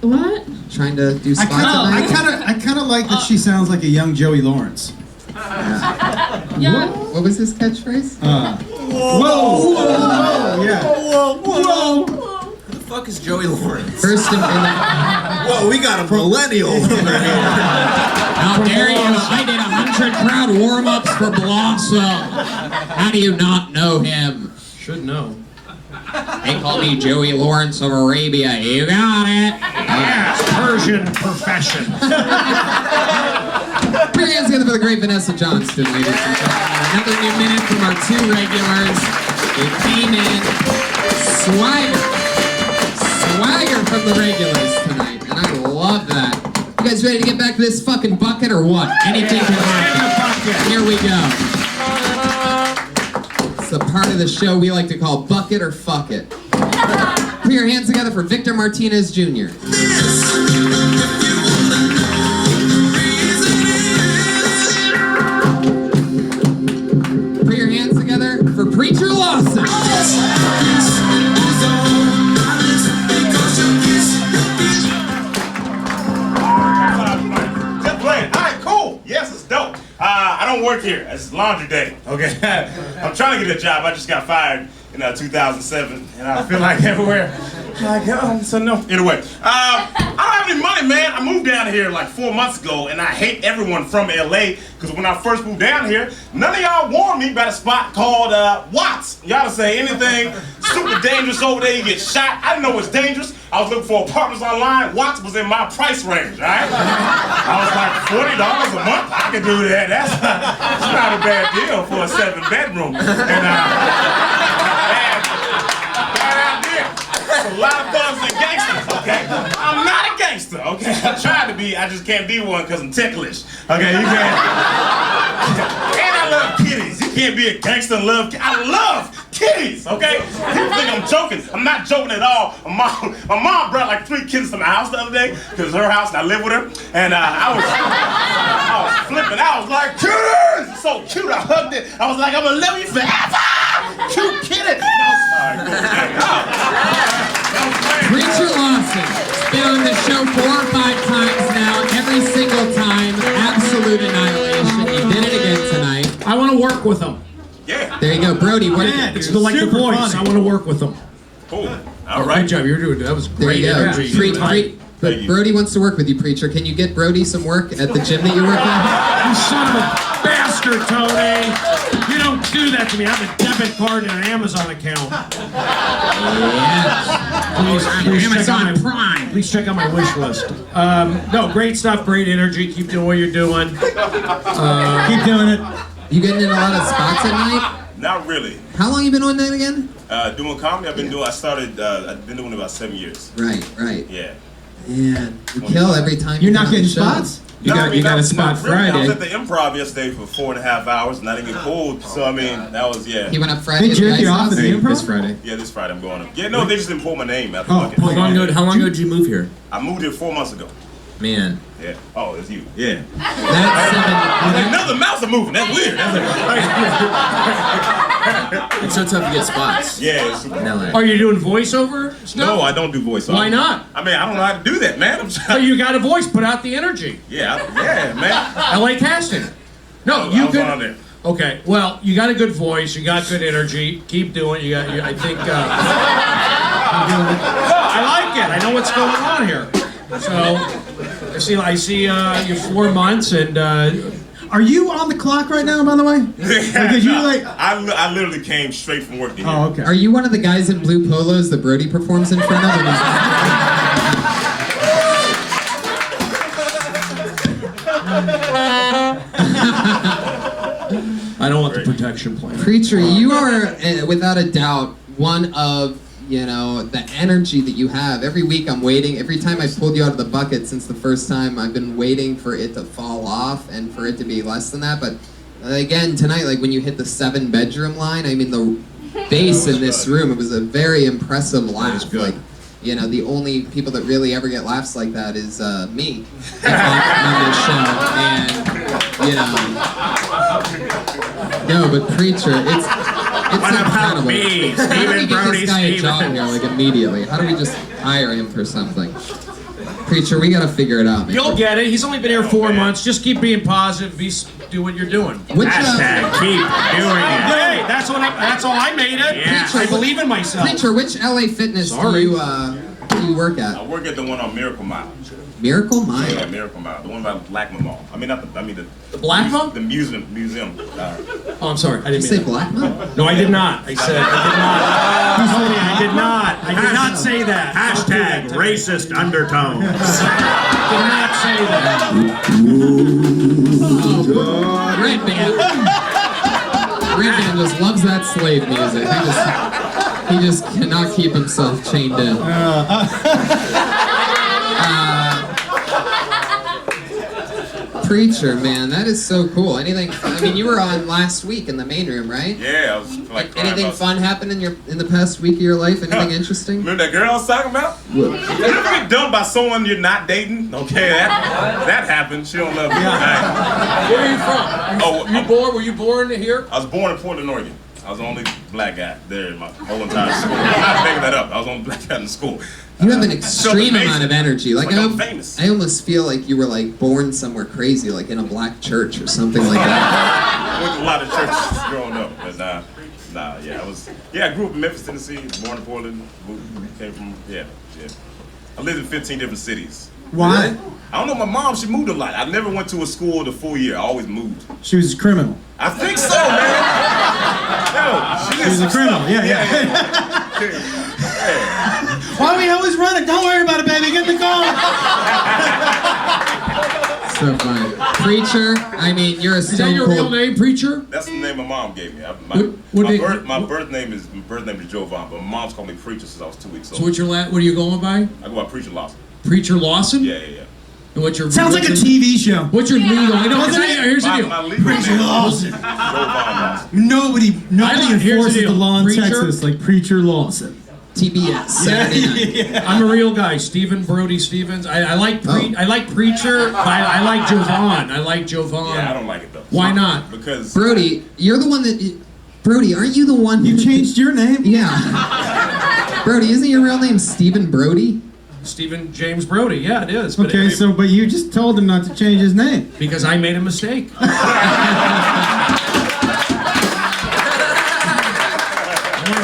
What? Trying to do spots at night? I kind of like that she sounds like a young Joey Lawrence. Yeah. What was his catchphrase? Whoa, yeah. Whoa. Who the fuck is Joey Lawrence? First in the... Whoa, we got a millennial over here. How dare you? I did 100 crowd warm-ups for Blossom. How do you not know him? Should know. They call me Joey Lawrence of Arabia. You got it. Yes, Persian profession. Put your hands together for the great Vanessa Johnston, ladies and gentlemen. Another new minute from our two regulars. They came in swagger from the regulars tonight, and I love that. You guys ready to get back to this fucking bucket or what? Anything can happen. Here we go. It's the part of the show we like to call Bucket or Fuck It. Put your hands together for Victor Martinez Jr. Put your hands together for Preacher Lawson. Just playing. All right, cool. Yes, it's dope. I don't work here. It's laundry day. Okay, I'm trying to get a job. I just got fired in 2007, and I feel like everywhere. I go. So no. Anyway, I don't have any money, man. I moved down here like 4 months ago, and I hate everyone from LA because when I first moved down here, none of y'all warned me about a spot called Watts. Y'all to say anything super dangerous over there, you get shot. I didn't know it was dangerous. I was looking for apartments online. Watts was in my price range, right? I was like $40 a month. I could do that. That's not a bad deal for a 7-bedroom. And bad idea. There's a lot of thugs and gangsters, okay? I'm not a gangster, okay? I tried to be, I just can't be one because I'm ticklish. Okay, you can't. And I love kitties. You can't be a gangster and love kitties. I love kitties, okay? People think I'm joking. I'm not joking at all. My mom brought like 3 kittens to my house the other day because it's her house and I live with her. And I was flipping. I was like, kitties! So cute. I hugged it. I was like, I'm gonna love you forever! Cute kitty! Preacher Lawson. Been on the show 4 or 5 times now. Every single time, absolute annihilation. You did it again tonight. I want to work with them. Yeah. There you go, Brody. What It's like the voice. funny. I want to work with them. Cool. All right, job. You're doing that was There great you go. energy. But Brody wants to work with you, Preacher. Can you get Brody some work at the gym that you work at? You son of a bastard, Tony! You don't do that to me. I have a debit card and an Amazon account. Please check out my Prime. Please check out my wish list. No, great stuff. Great energy. Keep doing what you're doing. Keep doing it. You getting in a lot of spots at night? Not really. How long you been on that again? Doing comedy, I've been doing it about 7 years. Right. Yeah. Man, you kill every time. You're not getting show. spots? You got a spot I was Friday. at the Improv yesterday for 4.5 hours, and I didn't get pulled. So I mean, that was He went up Friday. They jerk you off at the Improv? This Friday. Yeah, this Friday I'm going up. Yeah, no, they just didn't pull my name after Oh, looking. How long ago did you move here? I moved here 4 months ago. Man. Yeah. Oh, it's you. Yeah. That's Another mouse are moving. That's weird. It's so tough to get spots. Yeah. It's super. In LA. Are you doing voiceover stuff? No, I don't do voiceover. Why not? I mean, I don't know how to do that, man. But you got a voice. Put out the energy. Yeah, man. LA casting. No, I you was could. on there. Okay, well, you got a good voice. You got good energy. Keep doing. You got. I think. I like it. I know what's going on here. So, I see. You're 4 months, and Are you on the clock right now, by the way? Because you like. I literally came straight from work to here. Oh, okay. Are you one of the guys in blue polos that Brody performs in front of? I don't want the protection plan. Preacher, you are without a doubt one of the energy that you have. Every week I'm waiting. Every time I pulled you out of the bucket since the first time, I've been waiting for it to fall off and for it to be less than that. But again, tonight, like when you hit the 7-bedroom line, I mean the bass in this room, it was a very impressive laugh. Like, the only people that really ever get laughs like that is me on this show. And no, but Preacher, it's incredible. Me, How do we Stephen get Brody, this guy a job Stephen? here, like immediately? How do we just hire him for something? Preacher, we gotta figure it out, man. You'll get it. He's only been here 4 months. Just keep being positive. Do what you're doing. Which, Hashtag keep doing it. Hey, that's all I made it. Yeah. I believe in myself. Preacher, which LA Fitness do you work I at? work at the one on Miracle Mile. Miracle Mile? Yeah, Miracle Mile. The one by Blackman Mall. I mean, the Black Mall? The museum. Oh, I'm sorry. I Did you didn't say mean that. Black Mile? No, I did not. I said I did not. I did not say that. Hashtag racist undertones. Did not say that. Red Band. Red Band just loves that slave music. He just cannot keep himself chained in. Preacher, man, that is so cool. Anything? I mean, you were on last week in the main room, right? Yeah, I was like. Anything fun happened in the past week of your life? Anything interesting? Remember that girl I was talking about? You ever get dumped by someone you're not dating? Okay, that happened. She don't love me. Where are you from? Were you born here? I was born in Portland, Oregon. I was the only black guy there in my whole entire school. I'm not making that up. I was the only black guy in the school. You have an extreme amount of energy. Like I'm famous. I almost feel like you were like born somewhere crazy, like in a black church or something like that. I went to a lot of churches growing up, but I grew up in Memphis, Tennessee. Born in Portland. Came from I lived in 15 different cities. Why? I don't know. My mom, she moved a lot. I never went to a school the full year. I always moved. She was a criminal. I think so, man. She was a criminal. Yeah. Why are we always running? Don't worry about it, baby. Get in the car. So funny. Preacher, I mean, you're a Is that your real name, Preacher? That's the name my mom gave me. My birth name is Jovan, but my mom's called me Preacher since I was 2 weeks old. So what are you going by? I go by Preacher Lawson. Preacher Lawson? Yeah. And what's your Sounds like a TV show. What's your legal? Here's the deal. My legal Preacher name is Lawson. Jovan Lawson. Nobody Here's the enforces deal. the law in Preacher? Texas like Preacher Lawson. TBS. Saturday night. I'm a real guy, Stephen Brody Stevens. I like Preacher, but I like Jovan. I like Jovan. Yeah, I don't like it though. Why not? Because Brody, you're the one that. Brody, aren't you the one? You changed your name? Yeah. Brody, isn't your real name Stephen Brody? Stephen James Brody. Yeah, it is. But Okay, but you just told him not to change his name. because I made a mistake.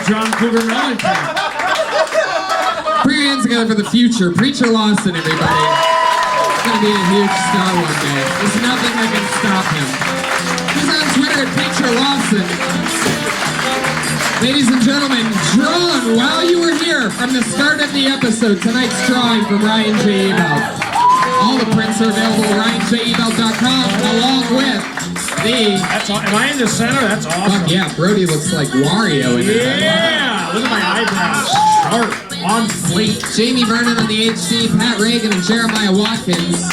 John Cougar Millington. Put your hands together for the future. Preacher Lawson, everybody. He's going to be a huge star one day. There's nothing that can stop him. He's on Twitter at Preacher Lawson. Ladies and gentlemen, drawn while you were here from the start of the episode, tonight's drawing from Ryan J. Ebelt. All the prints are available at RyanJEbelt.com along with the... Am I in the center? That's awesome. Fuck yeah, Brody looks like Wario in this. Yeah, look at my eyebrows. Sharp. on fleek. Jamie Vernon on the HC, Pat Reagan, and Jeremiah Watkins.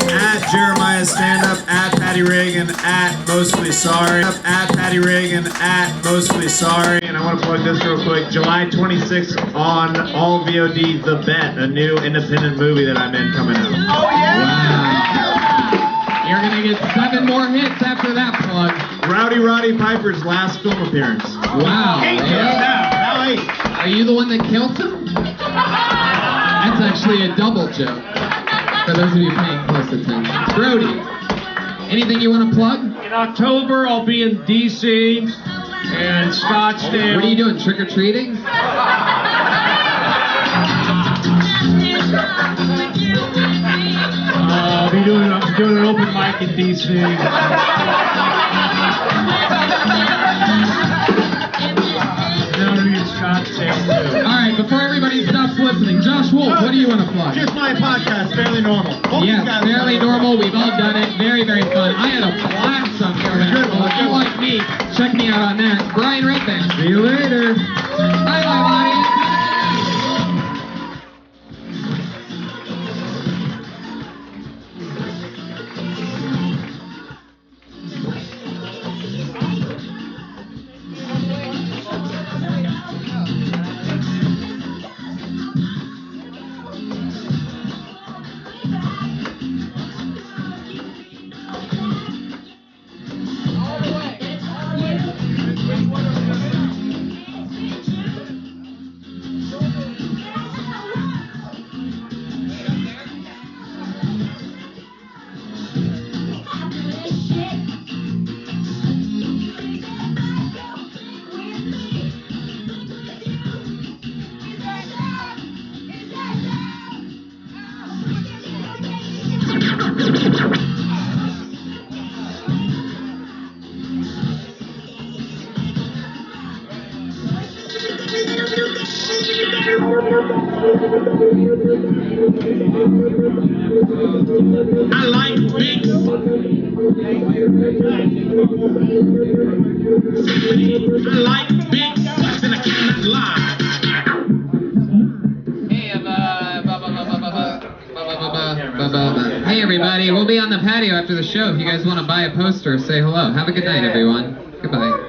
At Jeremiah Stand Up, at Patty Reagan, at Mostly Sorry, at Patty Reagan, at Mostly Sorry. And I want to plug this real quick. July 26th on all VOD, The Bet, a new independent movie that I'm in coming out. Oh, yeah! Wow. You're going to get 7 more hits after that plug. Rowdy Roddy Piper's last film appearance. Wow. Yeah. Are you the one that killed him? That's actually a double joke. For those of you paying close attention. Brody, anything you want to plug? In October, I'll be in D.C. and Scottsdale. What are you doing, trick-or-treating? I'm doing an open mic in D.C. Alright, before everybody stops listening, Josh Wolf, what do you want to plug? Just my podcast, Fairly Normal. Yes, Fairly Normal, we've all done it. Very, very fun. I had a blast on Fairly Normal. If you like me, check me out on that. Brian Redband. See you later. Bye, everybody. I like big. I like big butts and I cannot lie. Hey everybody, we'll be on the patio after the show. If you guys want to buy a poster, say hello. Have a good night, everyone. Goodbye.